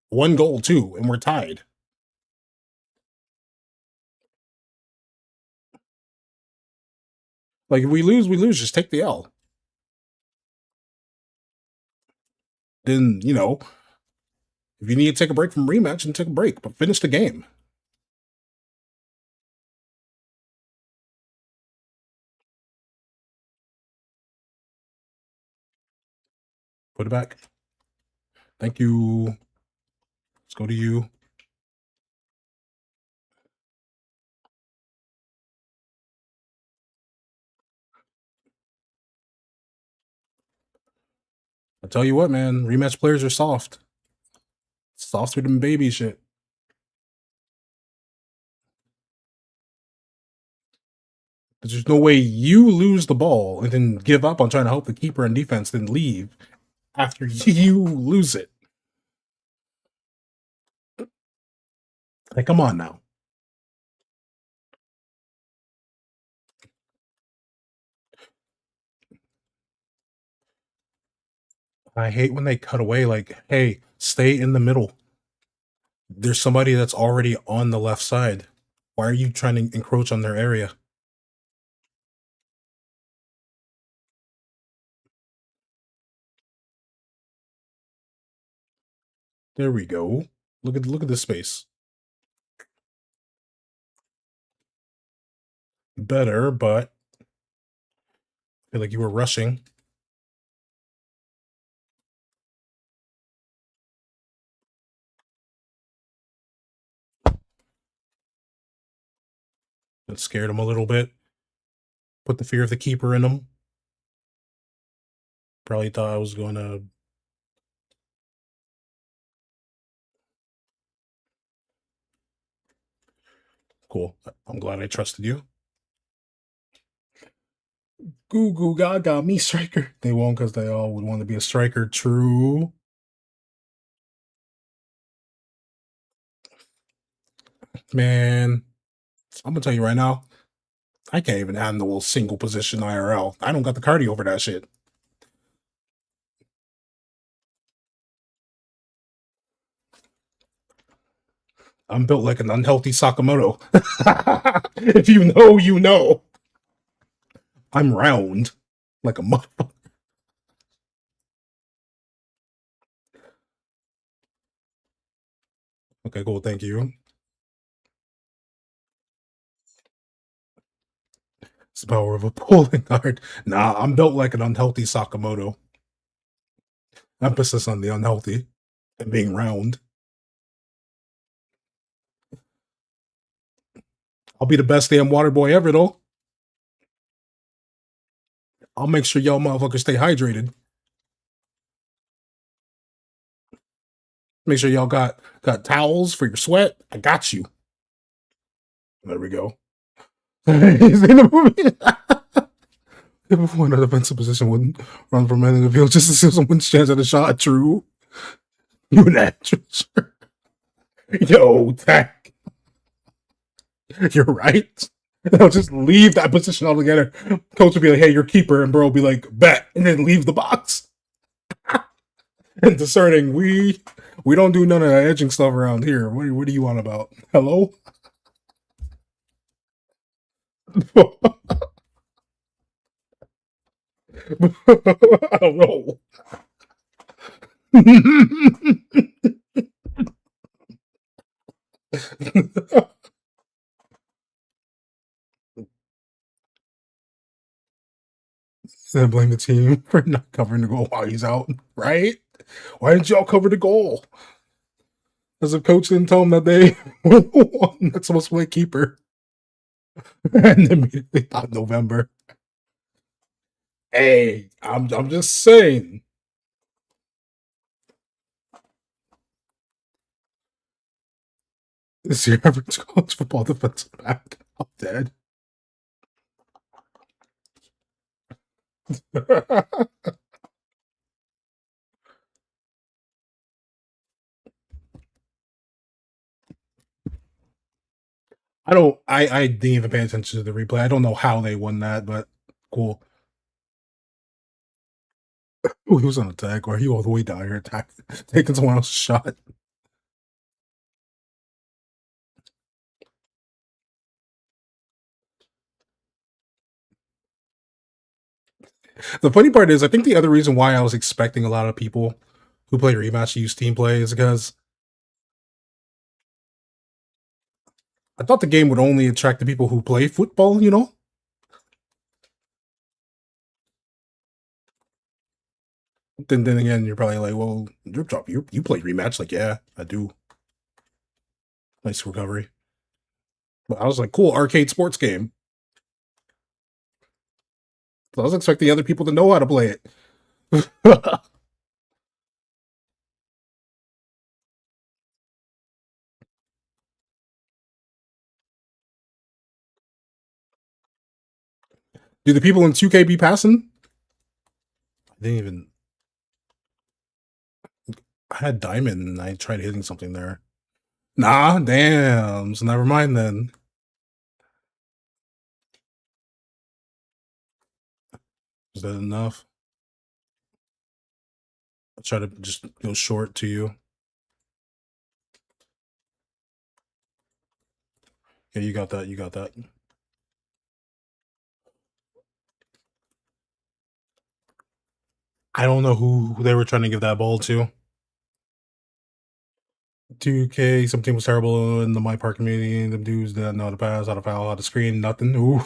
One goal too, and we're tied. Like if we lose, we lose. Just take the L. Then if you need to take a break from rematch, then take a break, but finish the game. Put it back. Thank you. Let's go to you. I tell you what, man, rematch players are soft. Softer than baby shit. There's no way you lose the ball and then give up on trying to help the keeper and defense, then leave after you lose it. Like, come on now. I hate when they cut away like, hey, stay in the middle. There's somebody that's already on the left side. Why are you trying to encroach on their area? There we go. Look at this space. Better, but I feel like you were rushing. It scared him a little bit. Put the fear of the keeper in him. Probably thought I was going to. Cool. I'm glad I trusted you. Goo goo gaga, me striker. They won't because they all would want to be a striker. True. Man, I'm gonna tell you right now, I can't even handle a single position IRL. I don't got the cardio for that shit. I'm built like an unhealthy Sakamoto. If you know, you know. I'm round like a motherfucker. Okay, cool. Thank you. It's the power of a pulling card. Nah, I'm built like an unhealthy Sakamoto. Emphasis on the unhealthy and being round. I'll be the best damn water boy ever, though. I'll make sure y'all motherfuckers stay hydrated. Make sure y'all got towels for your sweat. I got you. There we go. He's in the movie. Before another defensive position wouldn't run from ending the field just to see someone's chance at a shot. True. You an actress. Yo, Tech. You're right. They'll just leave that position altogether. Coach will be like, hey, you're keeper, and bro will be like, bet, and then leave the box. And discerning, we don't do none of that edging stuff around here. What do you want about? Hello? I don't know. Then blame the team for not covering the goal while he's out, right? Why didn't y'all cover the goal? As if coach didn't tell him that they were the one that's supposed to play keeper. And immediately thought November. Hey, I'm just saying. This is your average college football defensive back. I'm dead. I didn't even pay attention to the replay. I don't know how they won that, but cool. Oh, he was on attack, or he all the way down here attack, taking someone else's shot. The funny part is, I think the other reason why I was expecting a lot of people who play rematch to use team play is because I thought the game would only attract the people who play football, you know? Then again, you're probably like, well, you play rematch. Like, yeah, I do. Nice recovery. But I was like, cool, arcade sports game. So I was expecting other people to know how to play it. Do the people in 2K be passing? I didn't even. I had diamond and I tried hitting something there. Nah, damn. So never mind then. Is that enough? I'll try to just go short to you. Yeah, you got that. You got that. I don't know who they were trying to give that ball to. 2K, something was terrible in the My Park community. The dudes didn't know how to pass, how to foul, how to screen, nothing. Ooh,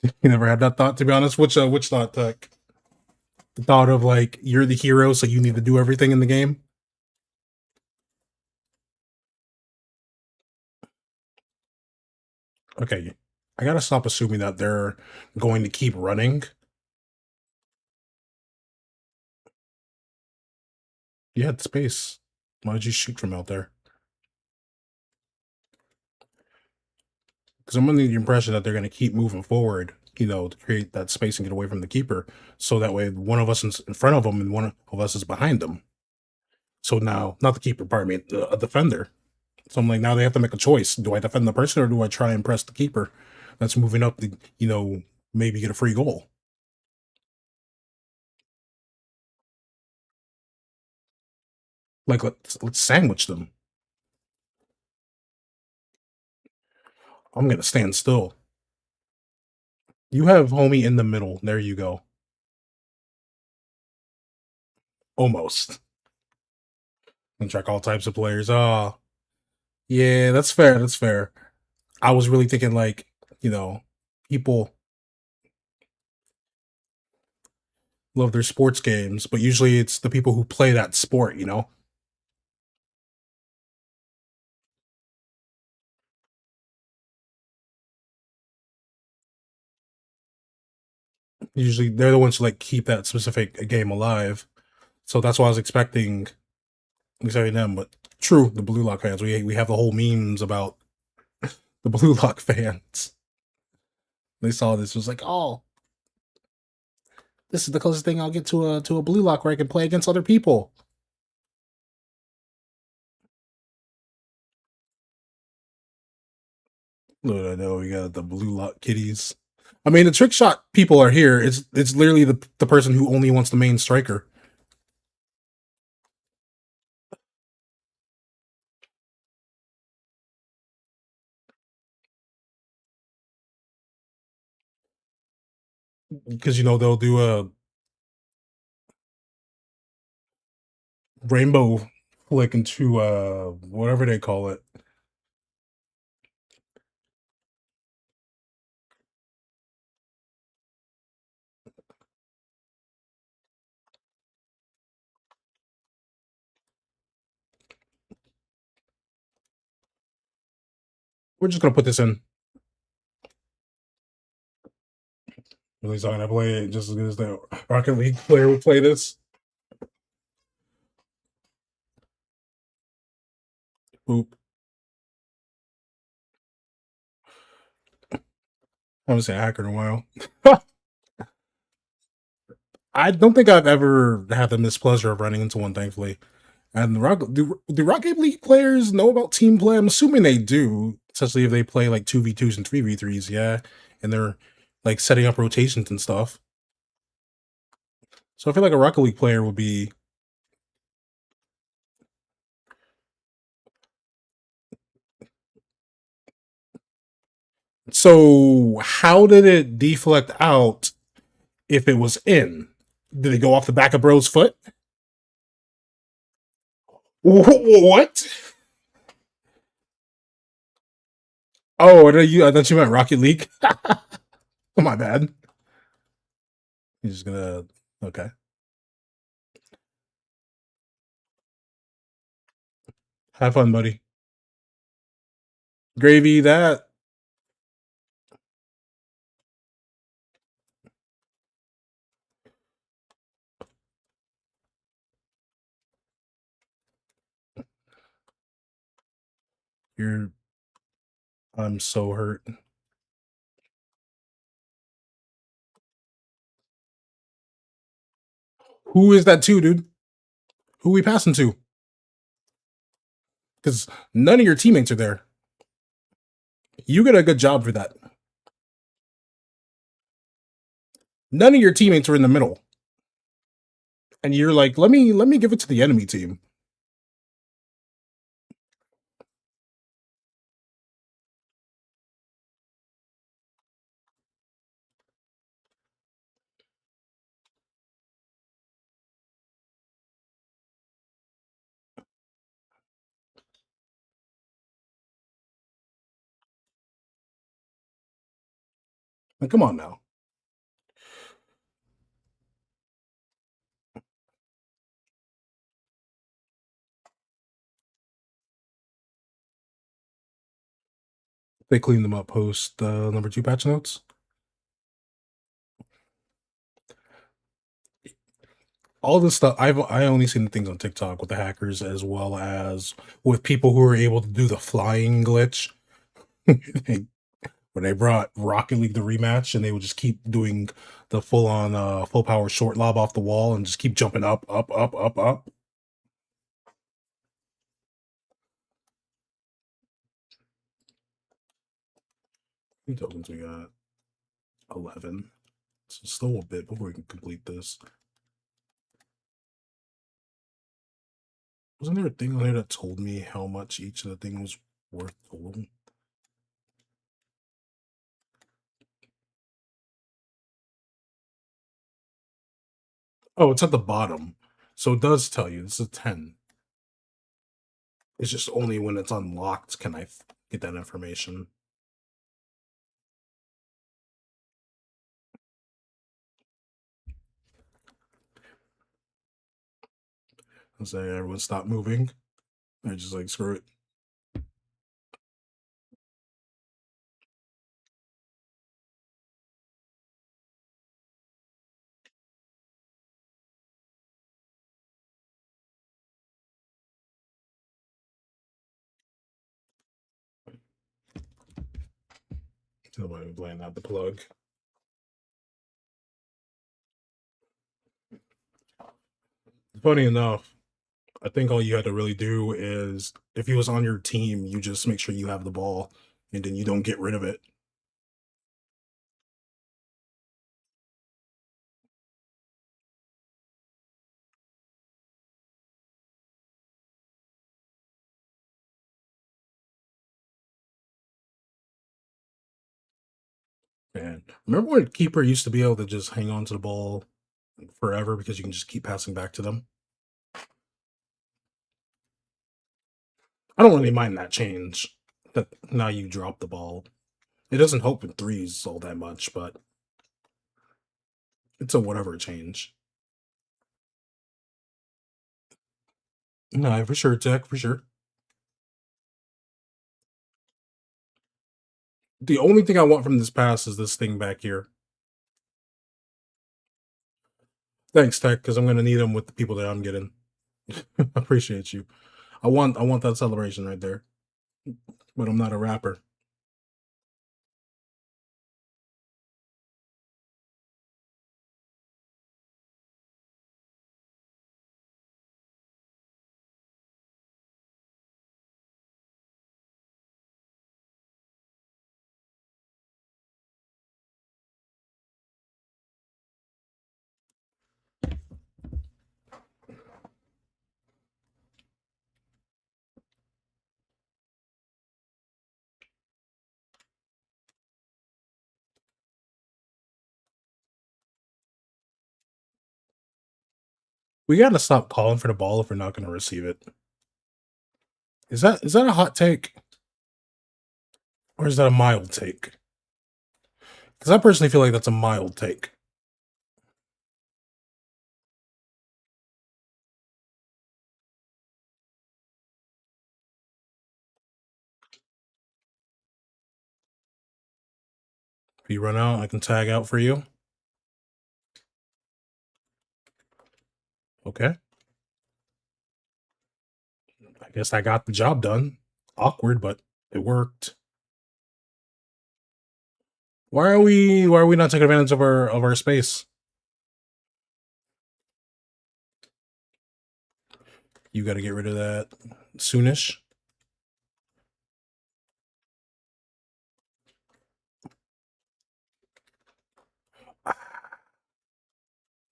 you never had that thought, to be honest. Which thought, Tech? The thought of like you're the hero, so you need to do everything in the game. Okay, I gotta stop assuming that they're going to keep running. You had space. Why did you shoot from out there? Because I'm under the impression that they're going to keep moving forward, to create that space and get away from the keeper. So that way, one of us is in front of them and one of us is behind them. So now, not the keeper, pardon me, a defender. So I'm like, now they have to make a choice. Do I defend the person or do I try and press the keeper that's moving up to, maybe get a free goal? Like, let's sandwich them. I'm going to stand still. You have homie in the middle. There you go. Almost. And track all types of players. Oh, yeah, that's fair. That's fair. I was really thinking like, you know, people love their sports games, but usually it's the people who play that sport. Usually they're the ones who like keep that specific game alive. So that's why I was expecting them, but true, the Blue Lock fans. We have the whole memes about the Blue Lock fans. They saw this, was like, oh, this is the closest thing I'll get to a Blue Lock where I can play against other people. Look, I know we got the Blue Lock kitties. I mean, the trick shot people are here. It's literally the person who only wants the main striker. Because they'll do a rainbow flick into whatever they call it. We're just gonna put this in. At least I'm gonna play it just as good as the Rocket League player would play this. Boop. I haven't seen a hacker in a while. I don't think I've ever had the mispleasure of running into one, thankfully. And do Rocket League players know about team play? I'm assuming they do, especially if they play like 2v2s and 3v3s, yeah. And they're like setting up rotations and stuff. So I feel like a Rocket League player would be. So how did it deflect out if it was in? Did it go off the back of bro's foot? What? Oh, I thought you meant Rocket League. Oh, my bad. He's just gonna. Okay. Have fun, buddy. Gravy, that. You're. I'm so hurt. Who is that to, dude? Who we passing to? Because none of your teammates are there. You get a good job for that. None of your teammates are in the middle, and you're like, let me give it to the enemy team. Like, come on now. They cleaned them up post number 2 patch notes. All this stuff I only seen the things on TikTok with the hackers as well as with people who were able to do the flying glitch. When they brought Rocket League the rematch and they would just keep doing the full on full power short lob off the wall and just keep jumping up, up, up, up, up. How many tokens we got? 11. So still a bit before we can complete this. Wasn't there a thing on there that told me how much each of the thing was worth total? Oh, it's at the bottom. So it does tell you this is 10. It's just only when it's unlocked can I get that information. I say everyone stop moving. I just like screw it. Nobody playing out the plug. Funny enough, I think all you had to really do is if he was on your team, you just make sure you have the ball and then you don't get rid of it. Man, remember when keeper used to be able to just hang on to the ball forever because you can just keep passing back to them? I don't really mind that change. That now you drop the ball. It doesn't help with threes all that much, but it's a whatever change. No, for sure, Tech, for sure. The only thing I want from this pass is this thing back here. Thanks, Tech, because I'm gonna need them with the people that I'm getting. Appreciate you. I want that celebration right there. But I'm not a rapper. We gotta stop calling for the ball if we're not gonna receive it. Is that a hot take? Or is that a mild take? Because I personally feel like that's a mild take. If you run out, I can tag out for you. Okay. I guess I got the job done. Awkward, but it worked. Why are we not taking advantage of our space? You gotta get rid of that soonish.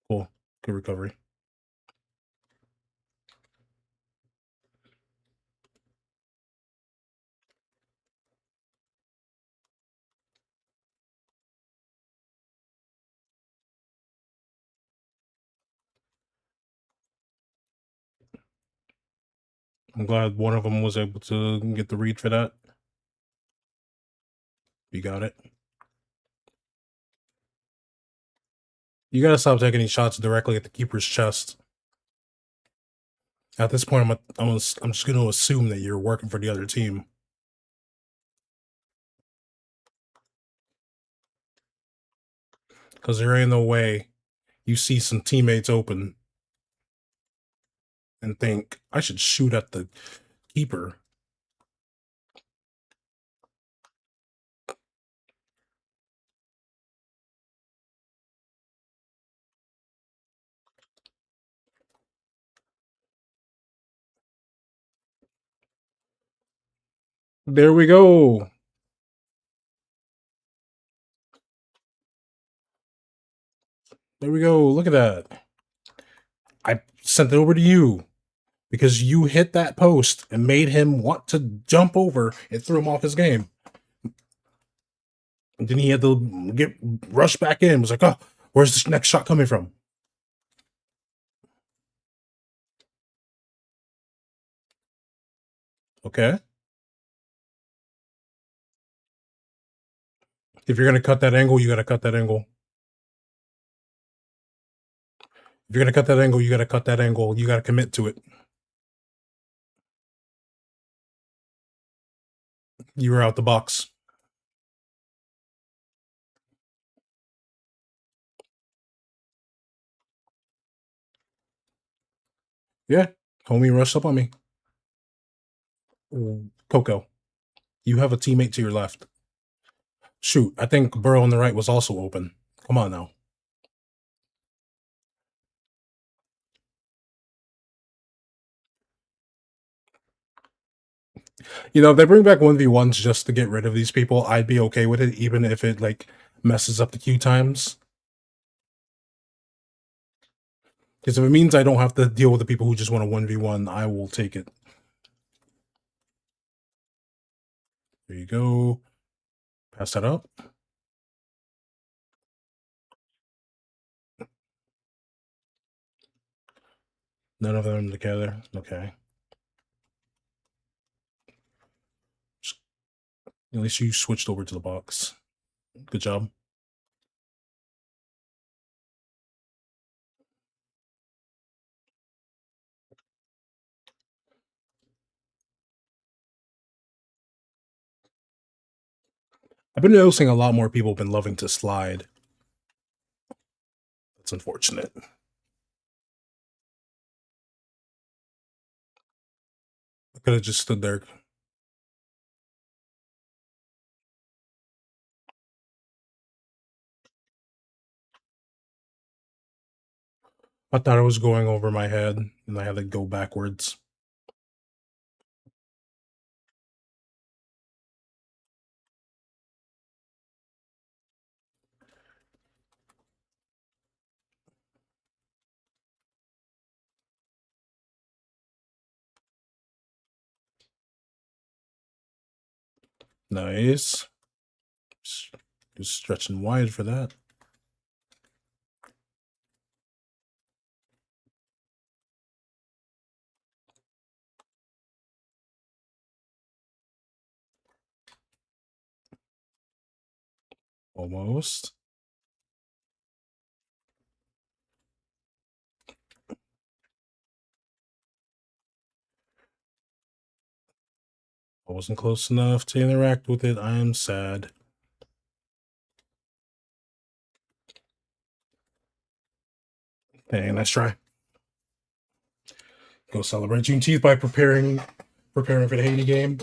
Cool. Good recovery. I'm glad one of them was able to get the read for that. You got it. You gotta stop taking these shots directly at the keeper's chest. At this point, I'm just gonna assume that you're working for the other team. Because there ain't no way you see some teammates open and think, I should shoot at the keeper. There we go. There we go. Look at that. I sent it over to you because you hit that post and made him want to jump over and threw him off his game. And then he had to get rushed back in. It was like, oh, where's this next shot coming from? Okay. If you're gonna cut that angle, you gotta cut that angle. If you're gonna cut that angle, you gotta cut that angle. You gotta commit to it. You were out the box. Yeah. Homie rushed up on me. Coco, you have a teammate to your left. Shoot, I think Burrow on the right was also open. Come on now. You know, if they bring back 1v1s just to get rid of these people, I'd be okay with it, even if it, like, messes up the queue times. Because if it means I don't have to deal with the people who just want a 1v1, I will take it. There you go. Pass that up. None of them together. Okay. At least you switched over to the box. Good job. I've been noticing a lot more people have been loving to slide. That's unfortunate. I could have just stood there. I thought it was going over my head, and I had to go backwards. Nice. Just stretching wide for that. Almost. I wasn't close enough to interact with it. I am sad. Hey, nice try. Go celebrate Juneteenth by preparing for the Haiti game.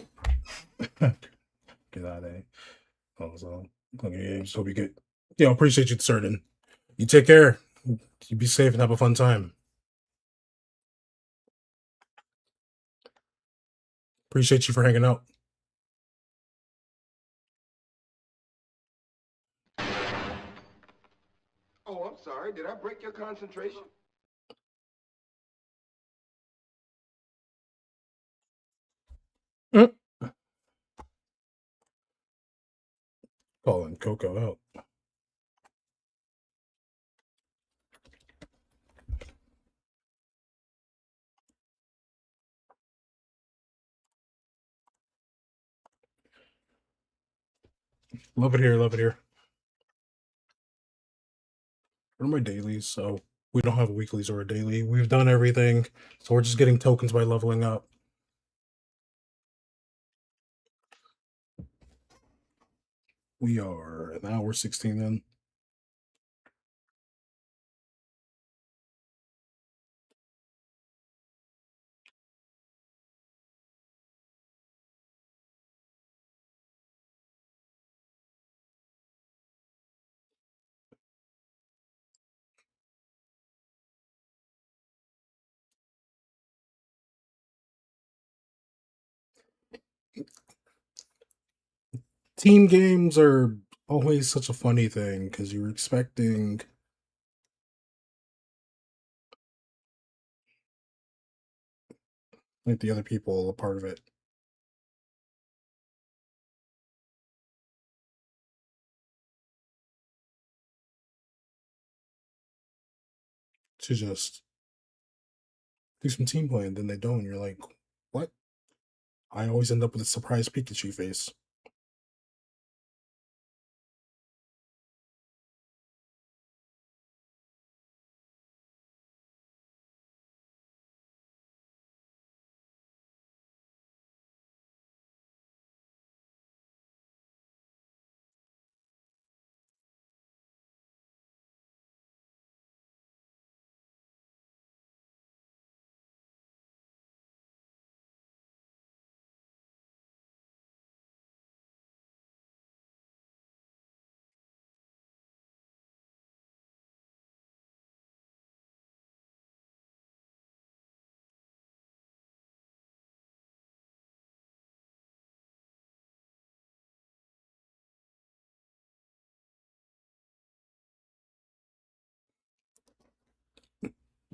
Get out of here. So, okay, just hope you get. Yeah, appreciate you certain. You take care. You be safe and have a fun time. Appreciate you for hanging out.
Oh, I'm sorry. Did I break your concentration?
Mm. Calling Coco out. Love it here. Love it here. What are my dailies? So we don't have weeklies or a daily. We've done everything, so we're just getting tokens by leveling up. We are an hour 16 in. Team games are always such a funny thing because you're expecting like the other people a part of it to just do some team play, and then they don't. You're like, what? I always end up with a surprise Pikachu face.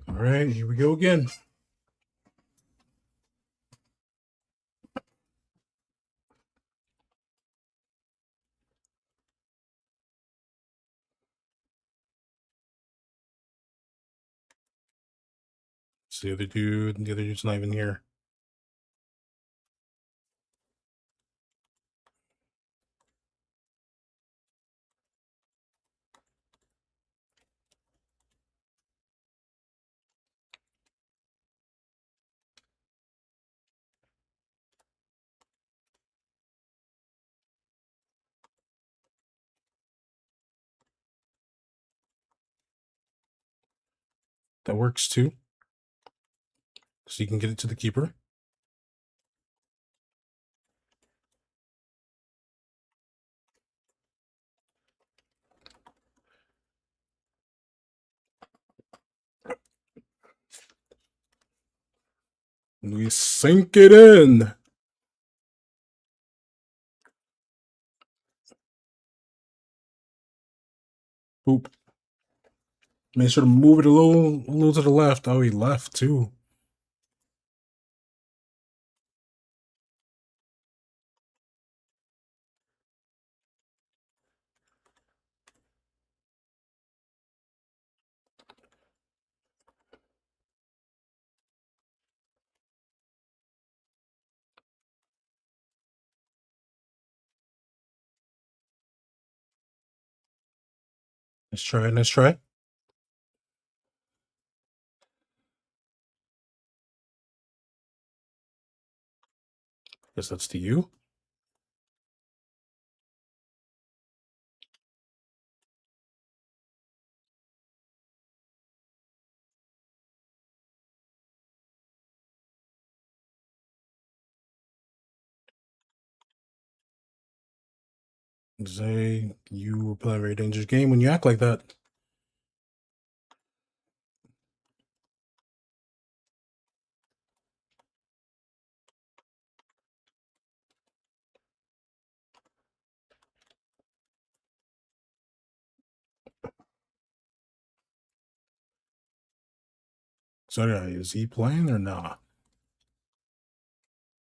All right, here we go again. It's the other dude, and the other dude's not even here. That works too. So you can get it to the keeper. And we sink it in. Oop. Make sure to move it a little to the left. Oh, he left too. Let's try. Let's try. Guess that's to you. Say you were playing a very dangerous game when you act like that. So is he playing or not?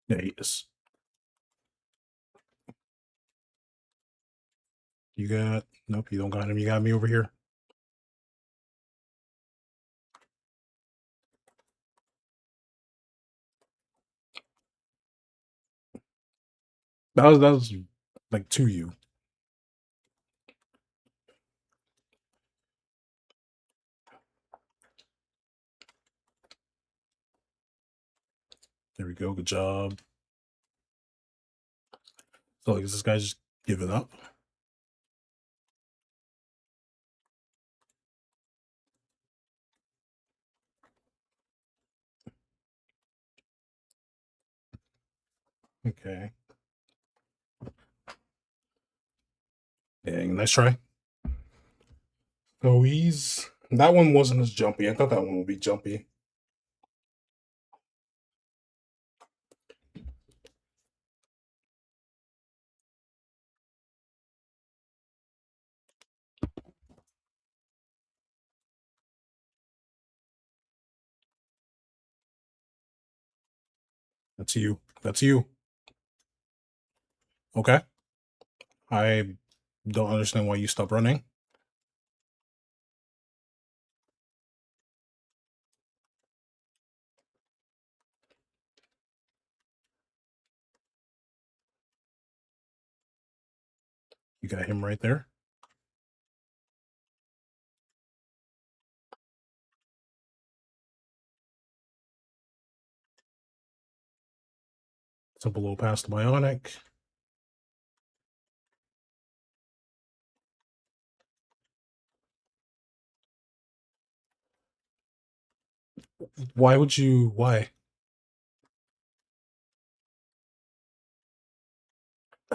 Yeah, he is. You got nope, you don't got him. You got me over here. That was like to you. There we go. Good job. So like, is this guy just giving up? Okay. Dang, nice try. So that one wasn't as jumpy. I thought that one would be jumpy. That's you. That's you. Okay. I don't understand why you stopped running. You got him right there. Simple little pass to Bionic. Why would you? Why?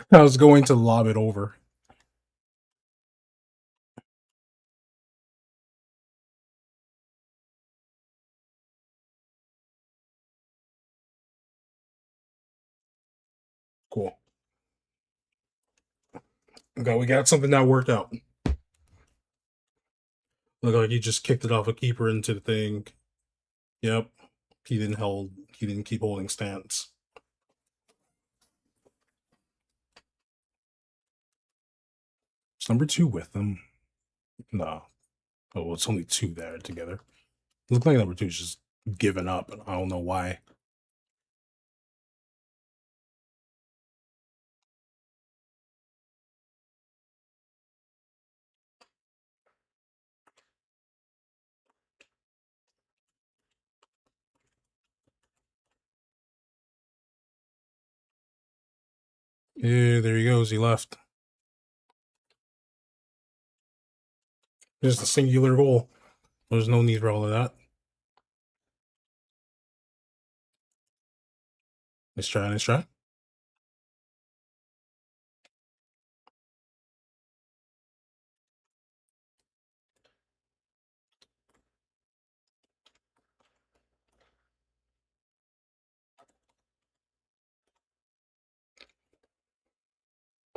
I was going to lob it over. Cool. Okay, we got something that worked out. Look like he just kicked it off a keeper into the thing. Yep. He didn't keep holding stance. Is number 2 with them? No. Oh, well, it's only 2 there together. It looks like number 2 is just giving up. I don't know why. Yeah, there he goes. He left. Just a singular goal. There's no need for all of that. Nice try, nice try.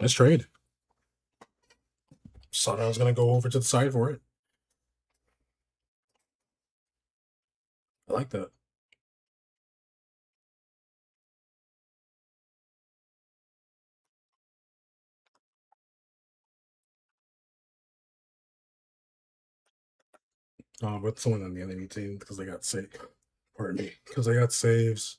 Nice trade. Thought I was going to go over to the side for it. I like that. But someone on the enemy team because they got saved. Pardon me. Because they got saves.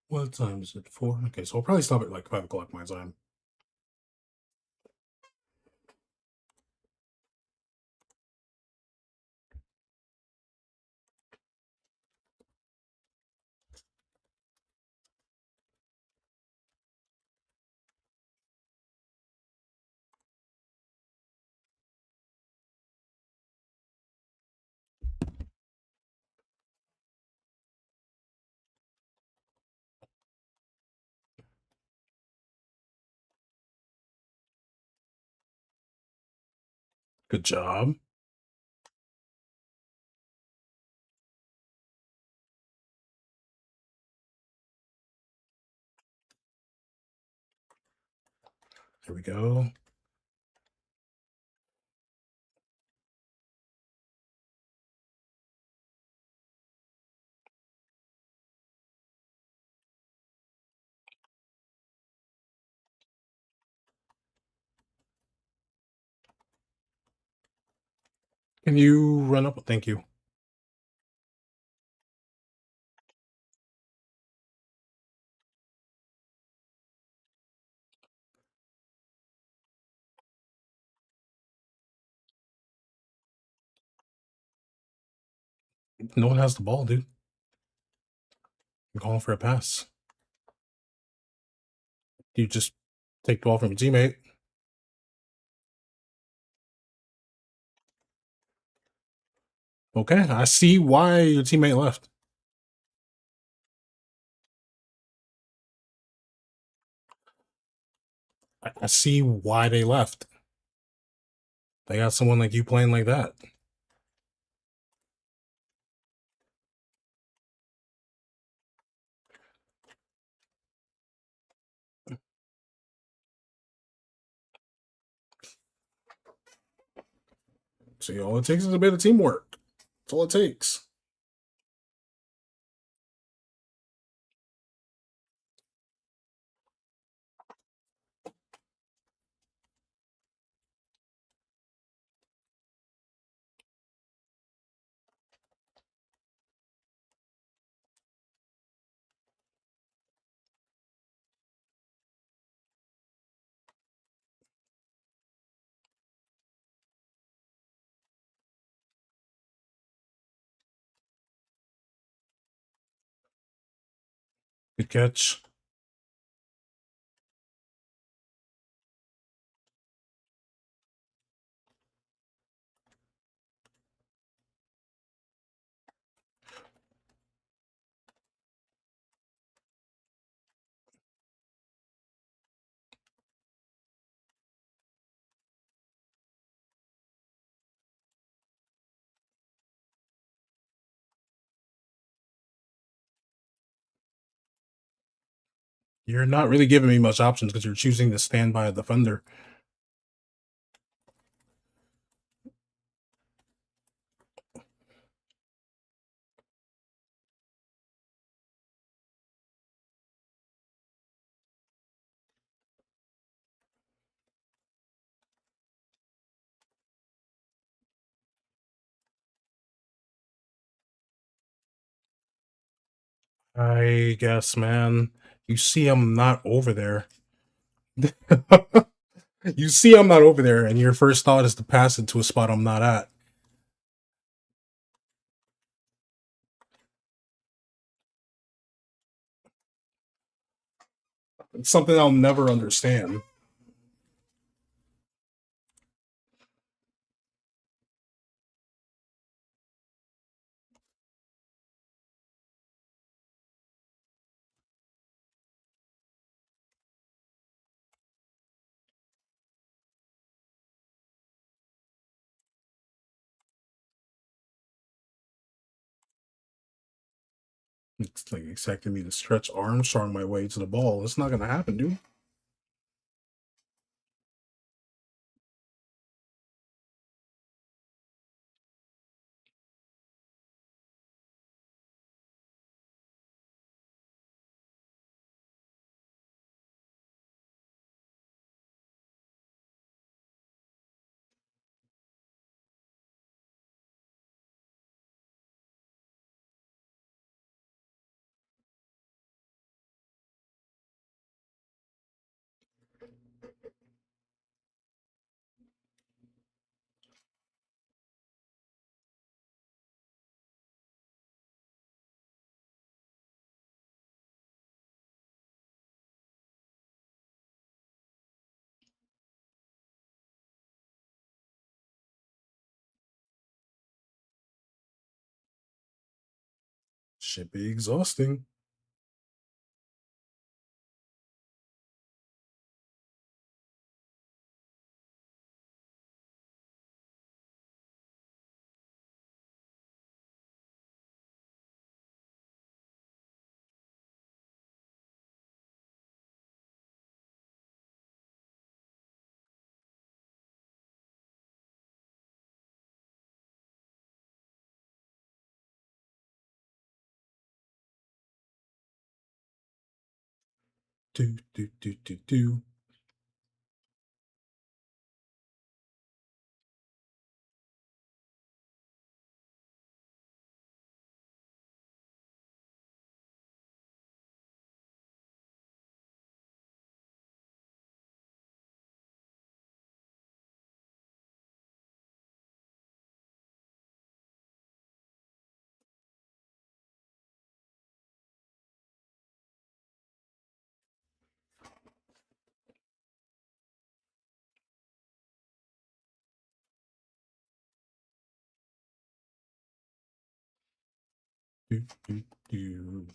What time is it? 4? Okay, so we'll probably stop at like 5 o'clock my time. Good job. There we go. Can you run up? Thank you. No one has the ball, dude. I'm calling for a pass. You just take the ball from your teammate. Okay, I see why your teammate left. I see why they left. They got someone like you playing like that. See, all it takes is a bit of teamwork. That's all it takes. Good catch. You're not really giving me much options because you're choosing to stand by a defender. I guess, man. You see, I'm not over there. You see, I'm not over there, and your first thought is to pass it to a spot I'm not at. It's something I'll never understand. It's like expecting me to stretch Armstrong my way to the ball. It's not gonna happen, dude. Should be exhausting. Do. Do, do, do.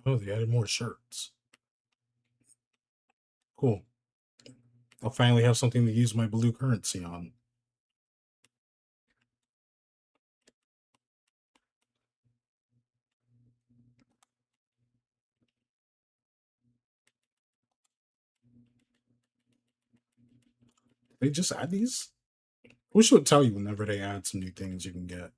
Oh, they added more shirts. Cool. I'll finally have something to use my blue currency on. They just add these? Wish it would tell you whenever they add some new things you can get.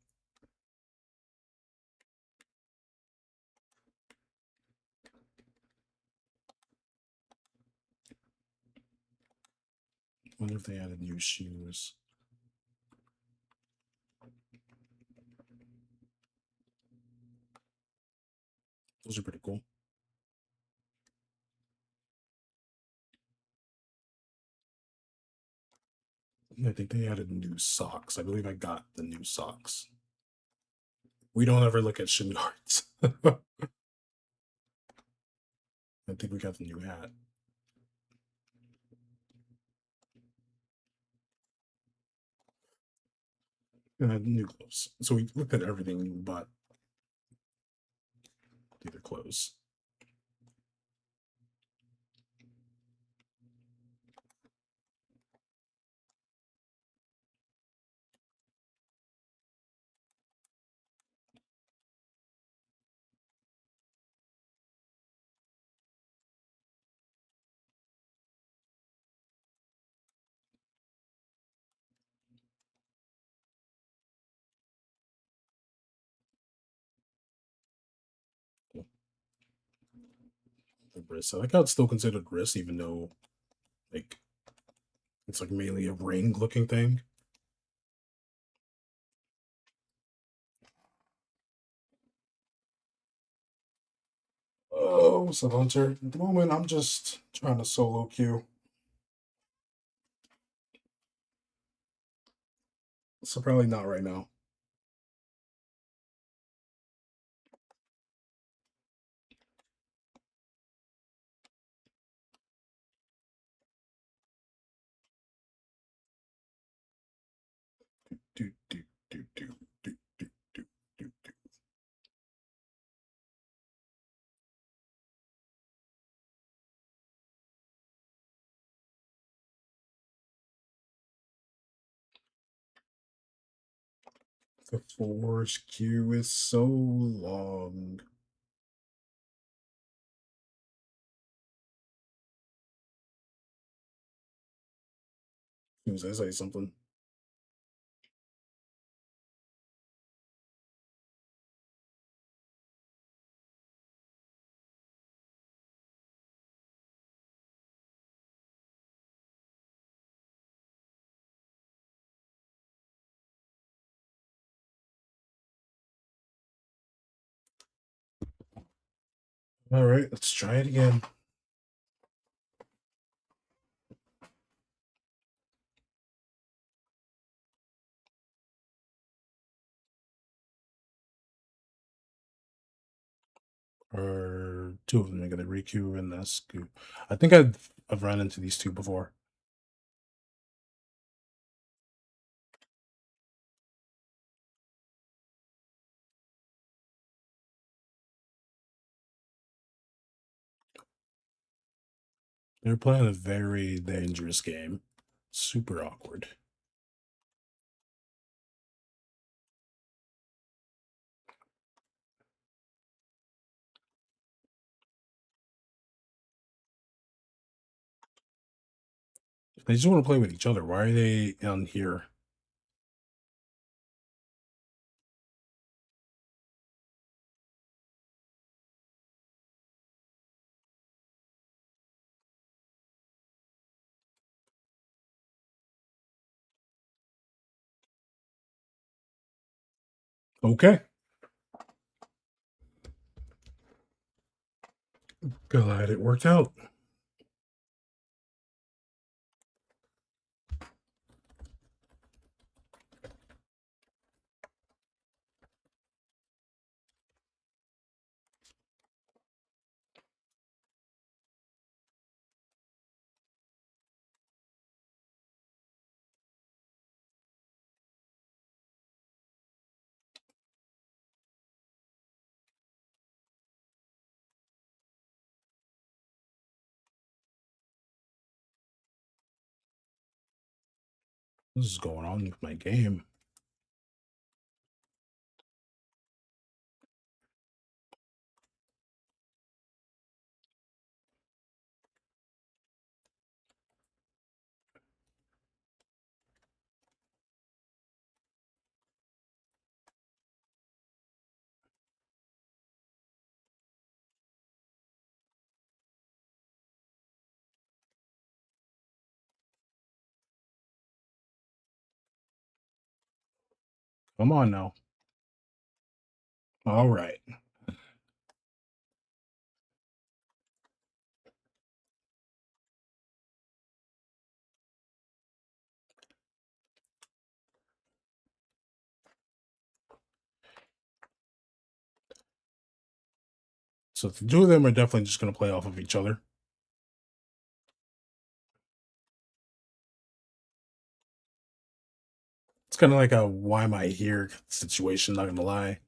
Wonder if they added new shoes. Those are pretty cool. I think they added new socks. I believe I got the new socks. We don't ever look at shoe arts. I think we got the new hat. New clothes. So we looked at everything but the other clothes. The wrist. I like how it's still considered wrist, even though like it's like mainly a ring looking thing. Oh, what's up, Hunter? At the moment, I'm just trying to solo queue. So probably not right now. Do, do, do, do, do, do, do, do, do. The force queue is so long. As soon as I say something. All right, let's try it again. Or two of them are gonna requeue and this. I think I've run into these two before. They're playing a very dangerous game. Super awkward. They just want to play with each other. Why are they on here? Okay. Glad it worked out. What is going on with my game? Come on now. All right. So the two of them are definitely just going to play off of each other. It's kind of like a why am I here situation, not going to lie.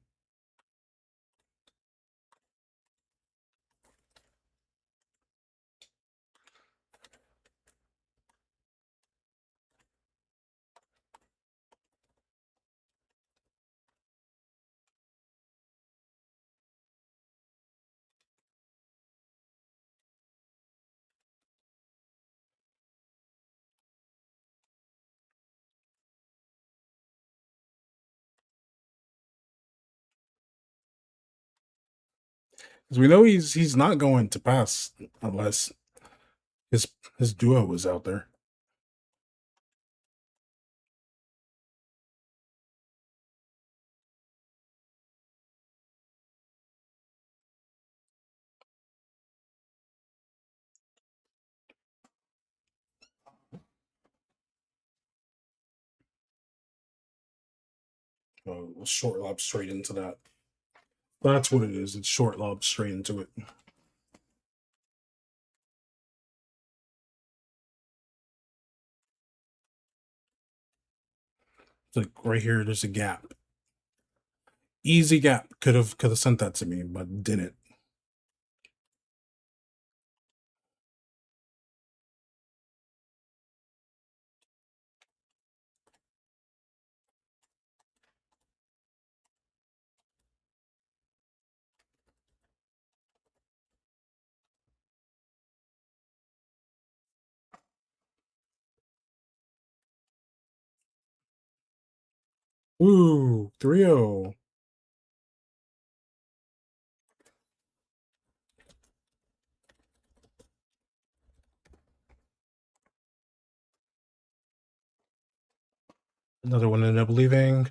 Because we know he's not going to pass unless his his duo was out there. Short lob straight into that. That's what it is. It's short lob straight into it. It's like right here, there's a gap. Easy gap. Could have sent that to me, but didn't. Ooh, 3-0. Another one ended up leaving.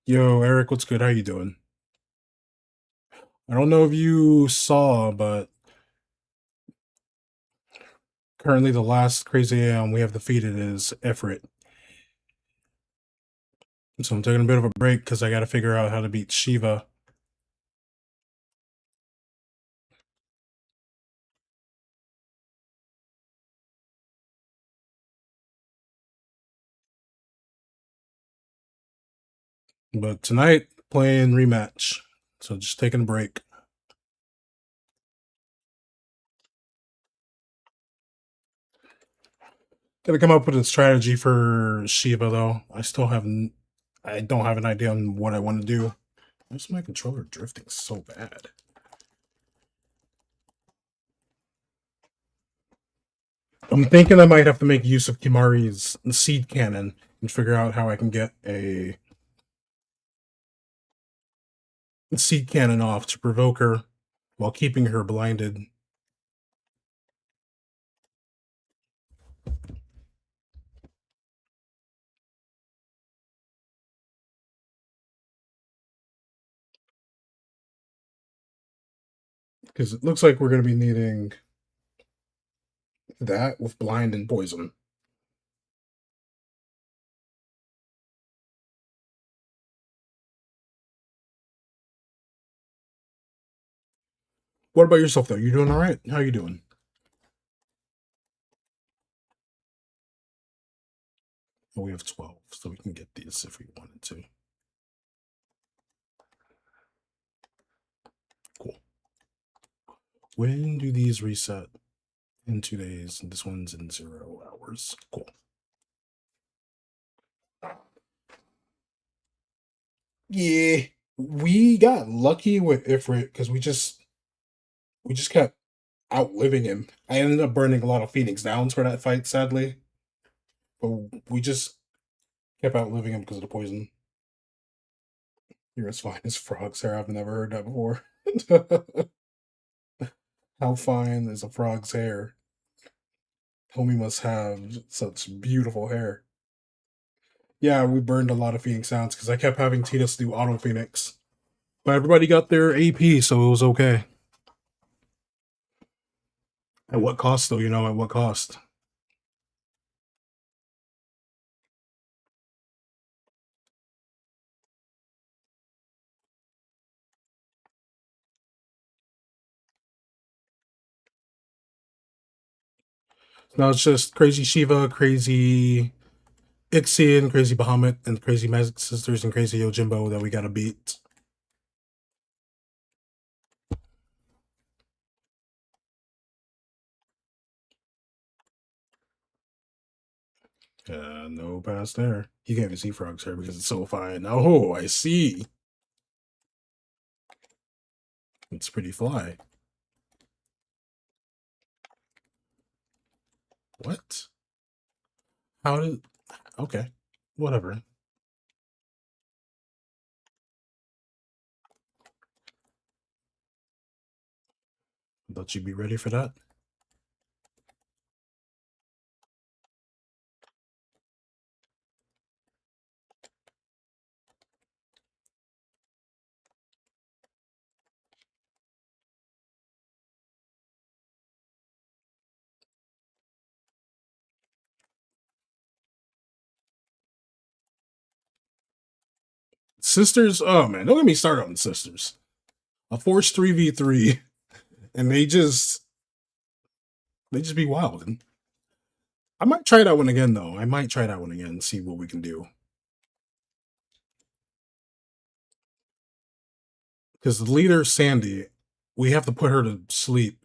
Yo, Eric, what's good? How you doing? I don't know if you saw, but currently the last crazy AM we have defeated is Ifrit. So I'm taking a bit of a break because I got to figure out how to beat Shiva. But tonight, playing rematch. So just taking a break. Gotta come up with a strategy for Shiva though. I don't have an idea on what I want to do. Why is my controller drifting so bad? I'm thinking I might have to make use of Kimari's seed cannon and figure out how I can get a seed cannon off to provoke her while keeping her blinded. Because it looks like we're going to be needing that with blind and poison. What about yourself, though? You doing all right? How you doing? Oh, we have 12, so we can get these if we wanted to. Cool. When do these reset? In 2 days. And this one's in 0 hours. Cool. Yeah, we got lucky with Ifrit because we just kept outliving him. I ended up burning a lot of Phoenix Downs for that fight, sadly, but we just kept outliving him because of the poison. You're as fine as frog's hair. I've never heard that before. How fine is a frog's hair? Homie must have such beautiful hair. Yeah, we burned a lot of Phoenix Downs because I kept having Titus do auto Phoenix. But everybody got their AP, so it was okay. At what cost, though? At what cost? Now it's just crazy Shiva, crazy Ixion, crazy Bahamut, and crazy Magic Sisters, and crazy Yojimbo that we gotta beat. No pass there. You can't even see Frog's hair because it's so fine. Oh, I see. It's pretty fly. What? How did... Okay. Whatever. Thought you'd be ready for that. Sisters, oh man, don't get me started on sisters. A Force 3v3, and they just be wild. And I might try that one again though. I might try that one again and see what we can do. Because the leader, Sandy, we have to put her to sleep.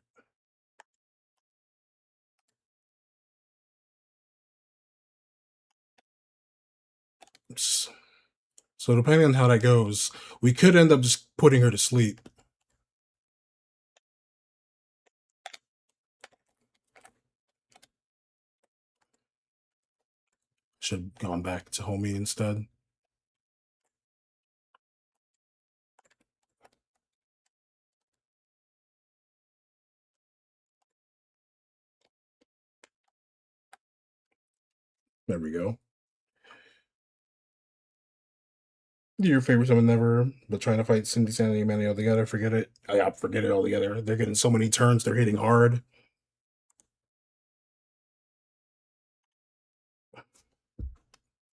So depending on how that goes, we could end up just putting her to sleep. Should have gone back to homie instead. There we go. Your favorite summon ever, but trying to fight Cindy Sanity and Manny altogether, forget it. Yeah, forget it altogether. They're getting so many turns, they're hitting hard.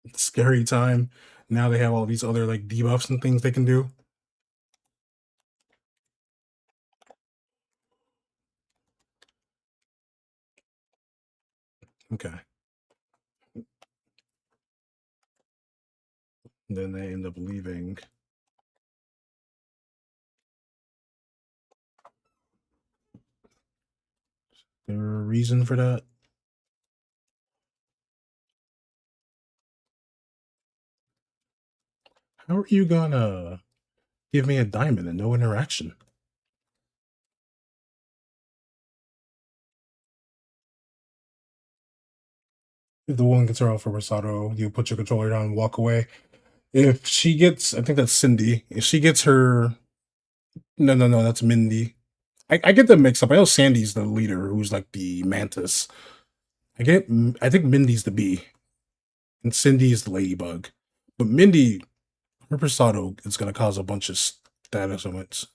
It's a scary time. Now they have all these other like debuffs and things they can do. Okay. And then they end up leaving. There a reason for that? How are you gonna give me a diamond and no interaction? If the woman gets her off for Rosado, you put your controller down and walk away. If she gets, I think that's Cindy. If she gets her, no, that's Mindy. I get them mixed up. I know Sandy's the leader, who's like the mantis. I think Mindy's the bee, and Cindy is the ladybug. But Mindy, her Rosado is gonna cause a bunch of status moments.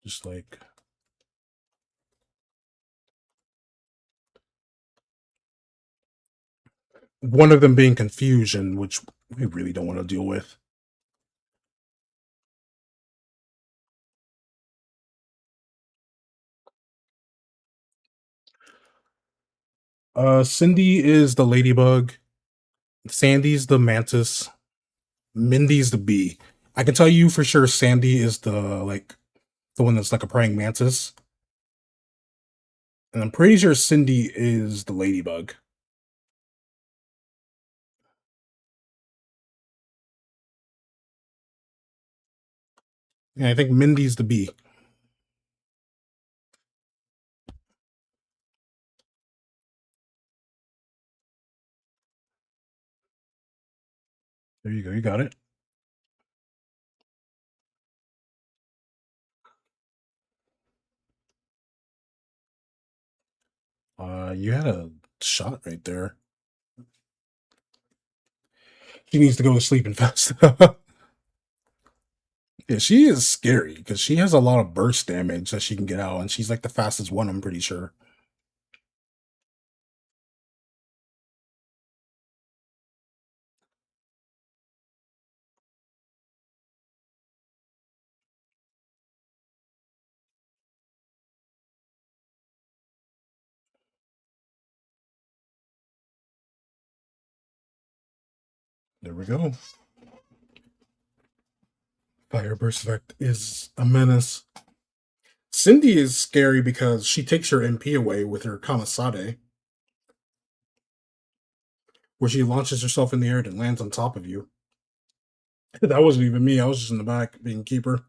Just like one of them being confusion, which we really don't want to deal with. Cindy is the ladybug. Sandy's the mantis. Mindy's the bee. I can tell you for sure Sandy is the one that's like a praying mantis. And I'm pretty sure Cindy is the ladybug. And I think Mindy's the bee. There you go. You got it. You had a shot right there. She needs to go to sleep and fast. Yeah, she is scary because she has a lot of burst damage that she can get out, and she's like the fastest one, I'm pretty sure. There we go. Fire burst effect is a menace. Cindy is scary because she takes your MP away with her Kamasade, where she launches herself in the air and lands on top of you. That wasn't even me. I was just in the back being keeper.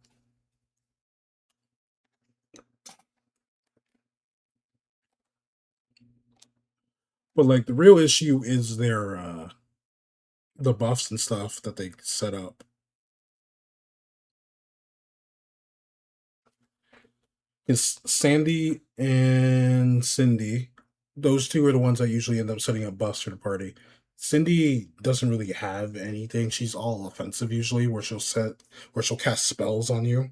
But like the real issue is their the buffs and stuff that they set up. It's Sandy and Cindy. Those two are the ones that usually end up setting up buffs for the party. Cindy doesn't really have anything. She's all offensive usually, where she'll cast spells on you.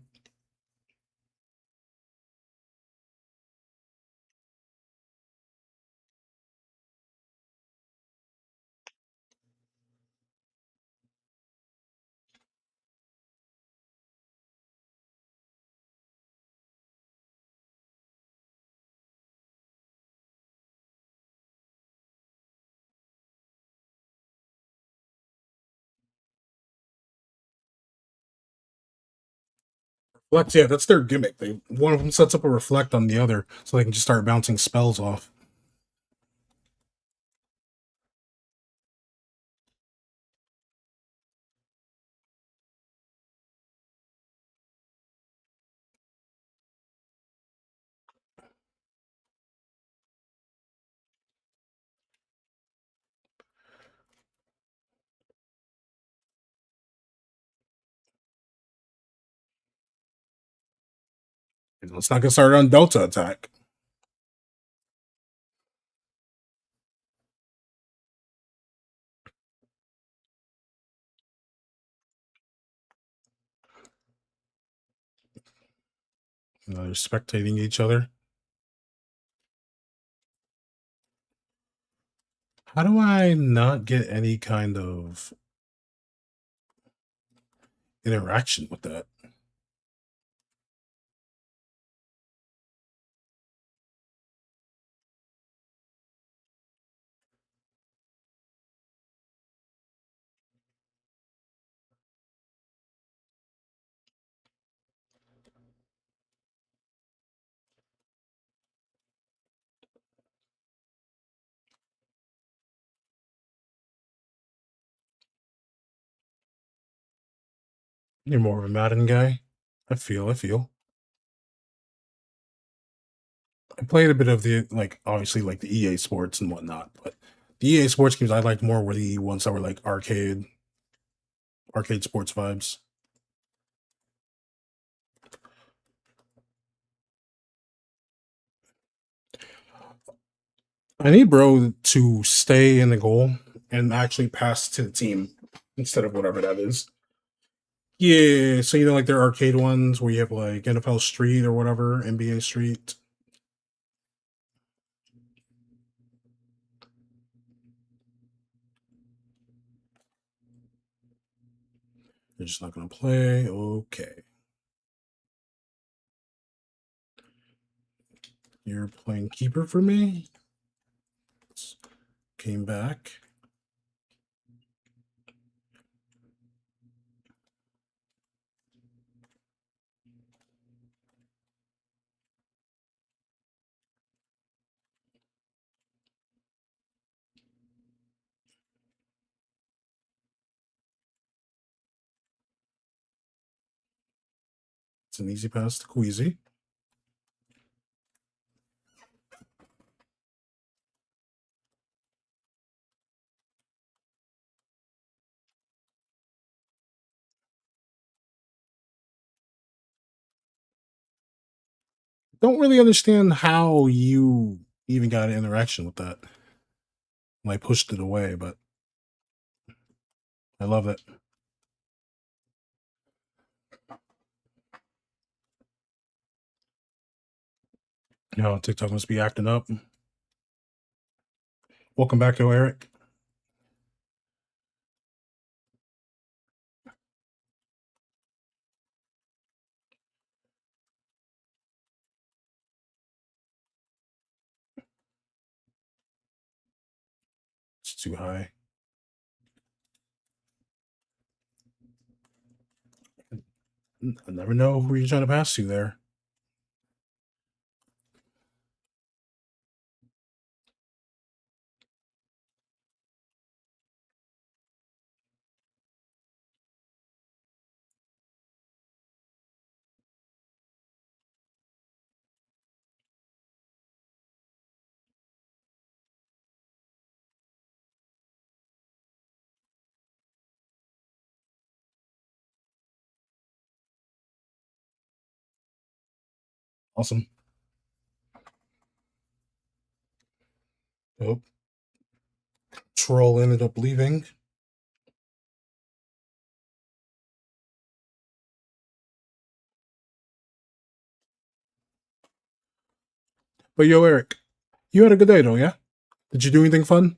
Reflect, yeah, that's their gimmick. One of them sets up a reflect on the other, so they can just start bouncing spells off. Let's not get started on Delta attack. They're spectating each other. How do I not get any kind of interaction with that? You're more of a Madden guy. I feel. I played a bit of the obviously like the EA Sports and whatnot, but the EA Sports games I liked more were the ones that were like arcade sports vibes. I need bro to stay in the goal and actually pass to the team instead of whatever that is. Yeah, so you know, like their arcade ones where you have like NFL Street or whatever, NBA Street. You're just not gonna play. Okay. You're playing keeper for me. Came back. It's an easy pass to Queasy. Don't really understand how you even got an interaction with that. I pushed it away, but I love it. You know, TikTok must be acting up. Welcome back, yo, Eric. It's too high. I never know who you're trying to pass to there. Awesome. Oh, Troll ended up leaving. But yo, Eric, you had a good day though, yeah? Did you do anything fun?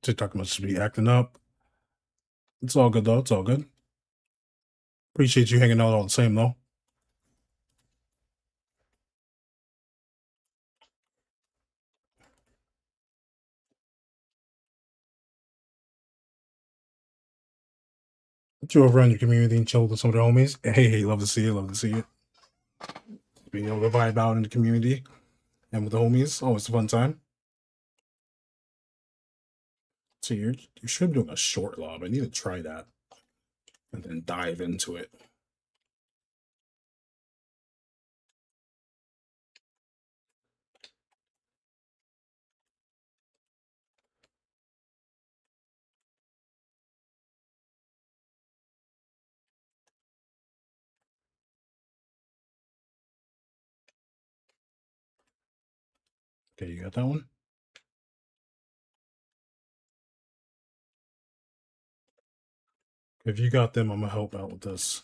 TikTok must be acting up. It's all good though. It's all good. Appreciate you hanging out all the same though. But you over on your community and chill with some of the homies. Hey, love to see it. Love to see it. Being able to vibe out in the community and with the homies, always a fun time. So you should be doing a short lob. I need to try that and then dive into it. Okay, you got that one? If you got them, I'm gonna help out with this.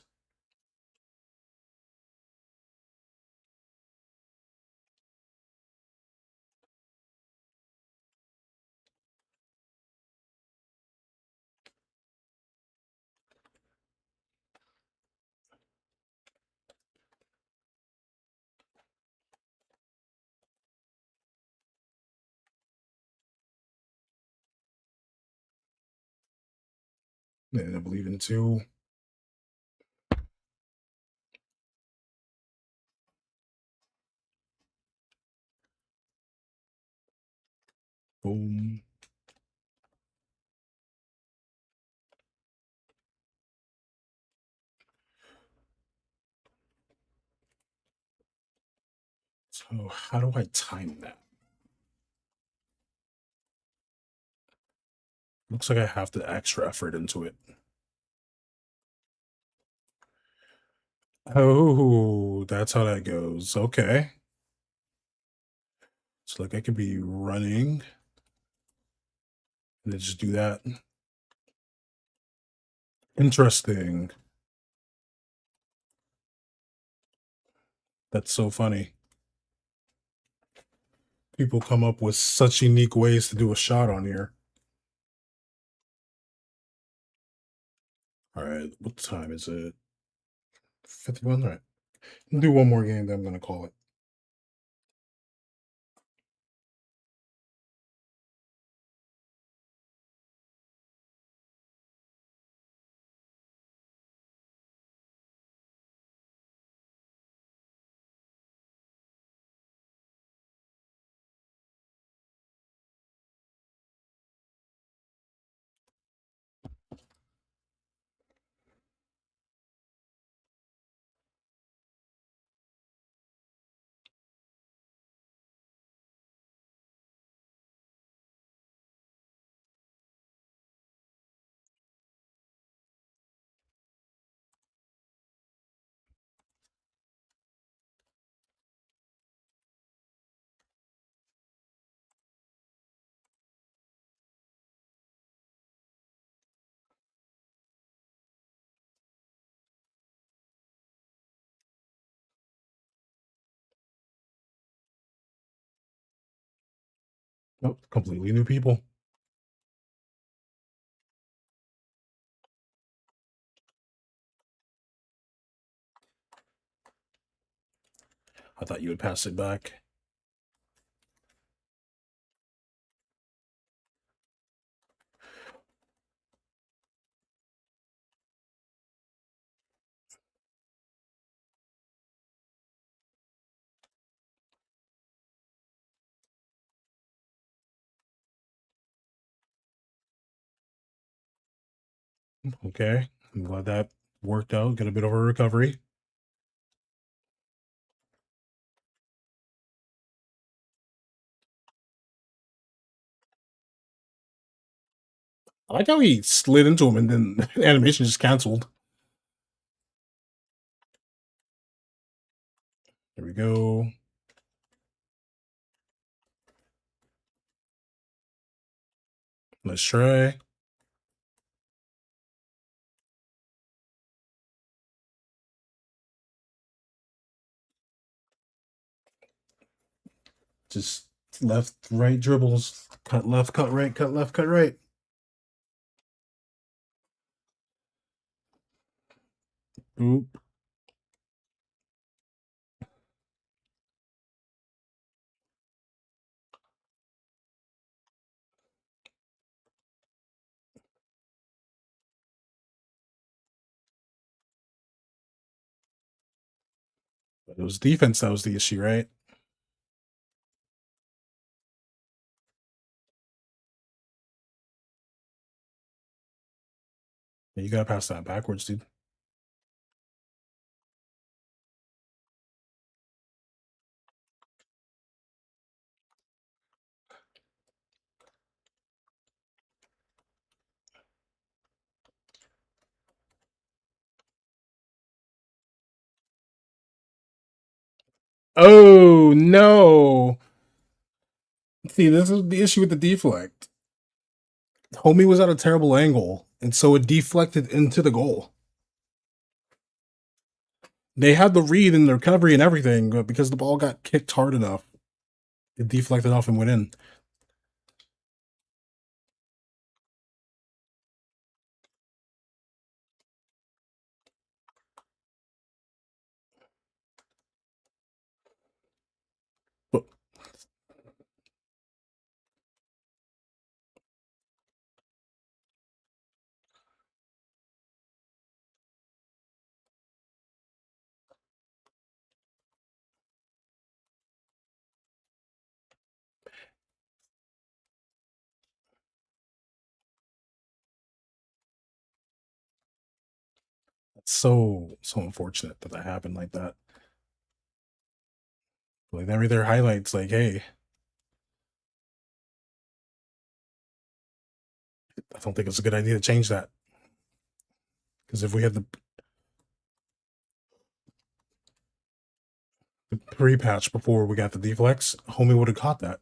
And I believe in two. Boom. So how do I time that? Looks like I have to extra effort into it. Oh, that's how that goes. Okay. So like I could be running and then just do that. Interesting. That's so funny. People come up with such unique ways to do a shot on here. All right, what time is it? 51. All right. I'll do one more game, then I'm gonna call it. Nope, completely new people. I thought you would pass it back. Okay, I'm glad that worked out. Get a bit of a recovery. I like how he slid into him and then the animation just canceled. There we go. Let's try. Just left, right dribbles. Cut left, cut right, cut left, cut right. Oop. It was defense that was the issue, right? Yeah, you gotta pass that backwards, dude. Oh no! See, this is the issue with the deflect. Homie was at a terrible angle, and so it deflected into the goal. They had the read and the recovery and everything, but because the ball got kicked hard enough, it deflected off and went in. But it's so unfortunate that that happened like that. Like every their highlights, like, hey, I don't think it's a good idea to change that because if we had the Pre-patch before we got the deflex, homie would have caught that.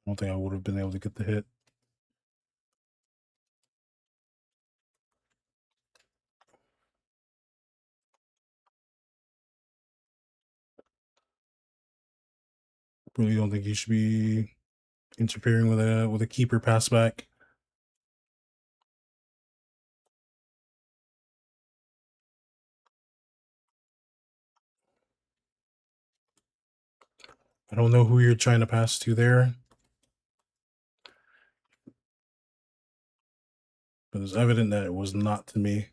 I don't think I would have been able to get the hit. Really don't think you should be interfering with a keeper pass back. I don't know who you're trying to pass to there, but it's evident that it was not to me.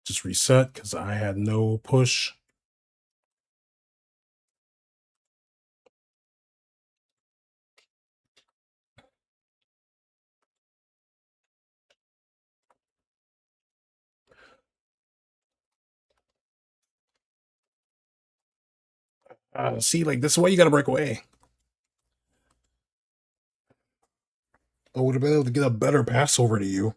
Just reset because I had no push. See, like, this is why you got to break away. I would have been able to get a better pass over to you.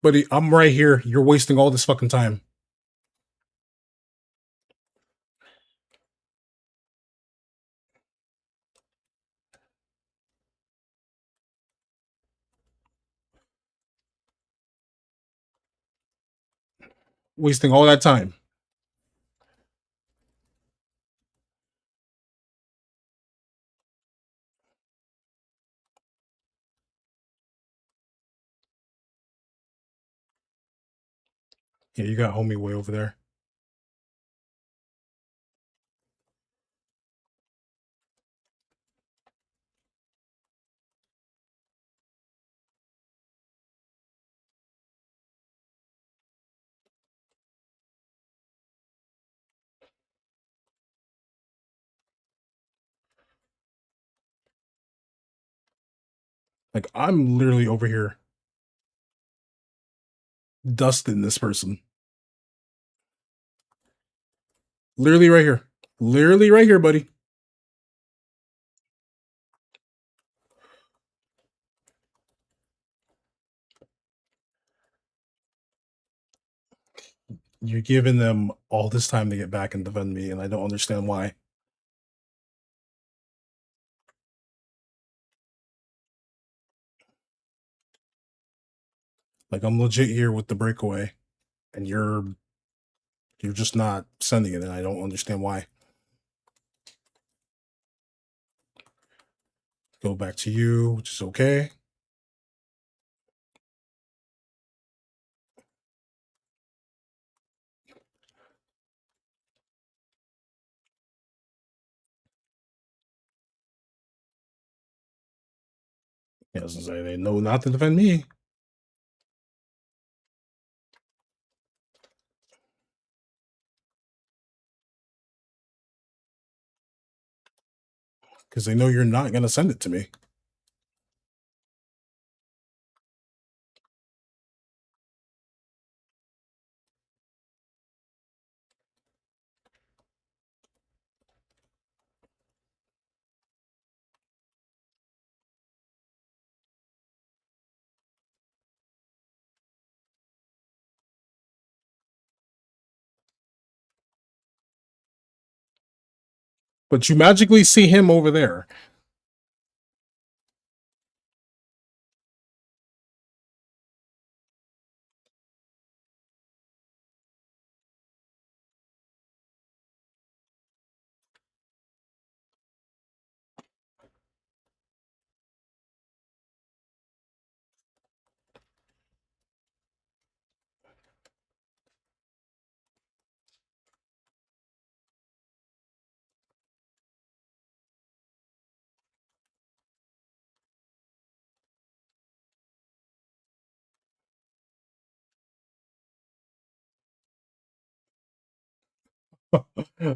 Buddy, I'm right here. You're wasting all this fucking time. Wasting all that time. Yeah, you got homie way over there. Like, I'm literally over here dusting this person. Literally right here. Literally right here, buddy. You're giving them all this time to get back and defend me, and I don't understand why. Like, I'm legit here with the breakaway, and you're just not sending it, and I don't understand why. Go back to you, which is okay. Yeah, since they know not to defend me. Because they know you're not going to send it to me. But you magically see him over there.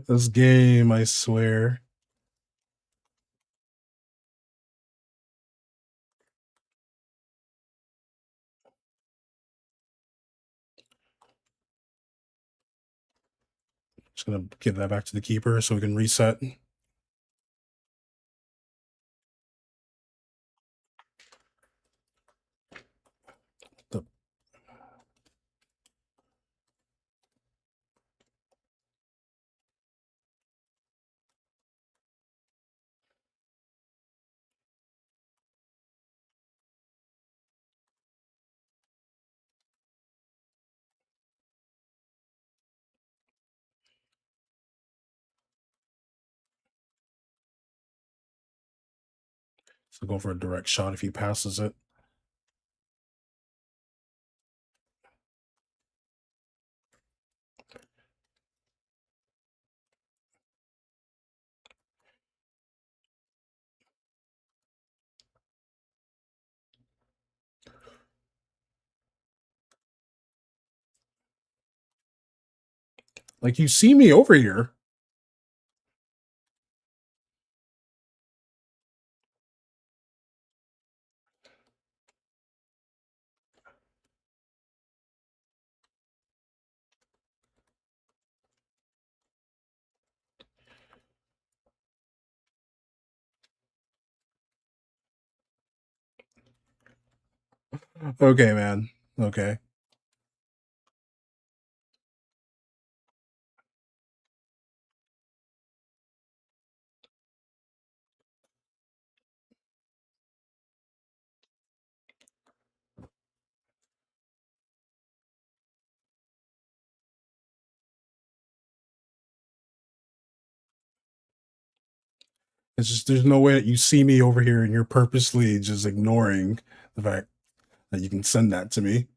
This game, I swear. Just gonna give that back to the keeper so we can reset. The so go for a direct shot if he passes it. Like, you see me over here. Okay, man. Okay. It's just there's no way that you see me over here and you're purposely just ignoring the fact that you can send that to me.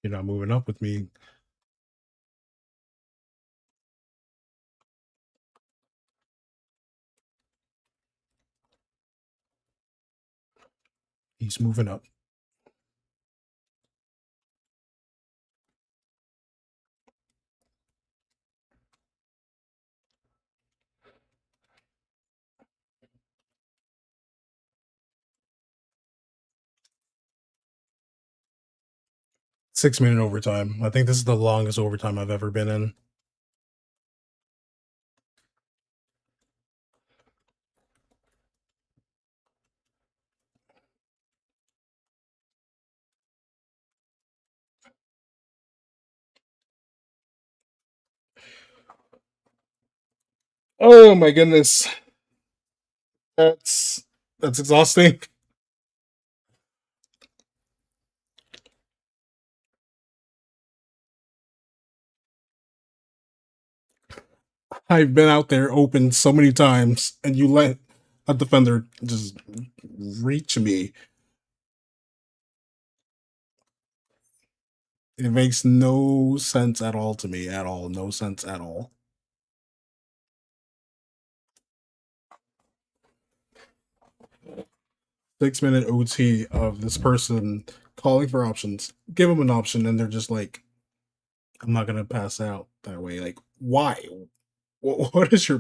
You're not moving up with me. He's moving up. Six-minute overtime. I think this is the longest overtime I've ever been in. Oh my goodness. That's exhausting. I've been out there open so many times, and you let a defender just reach me. It makes no sense at all to me, at all. No sense at all. 6-minute OT of this person calling for options. Give them an option, and they're just like, I'm not gonna pass out that way. Like, why? What is your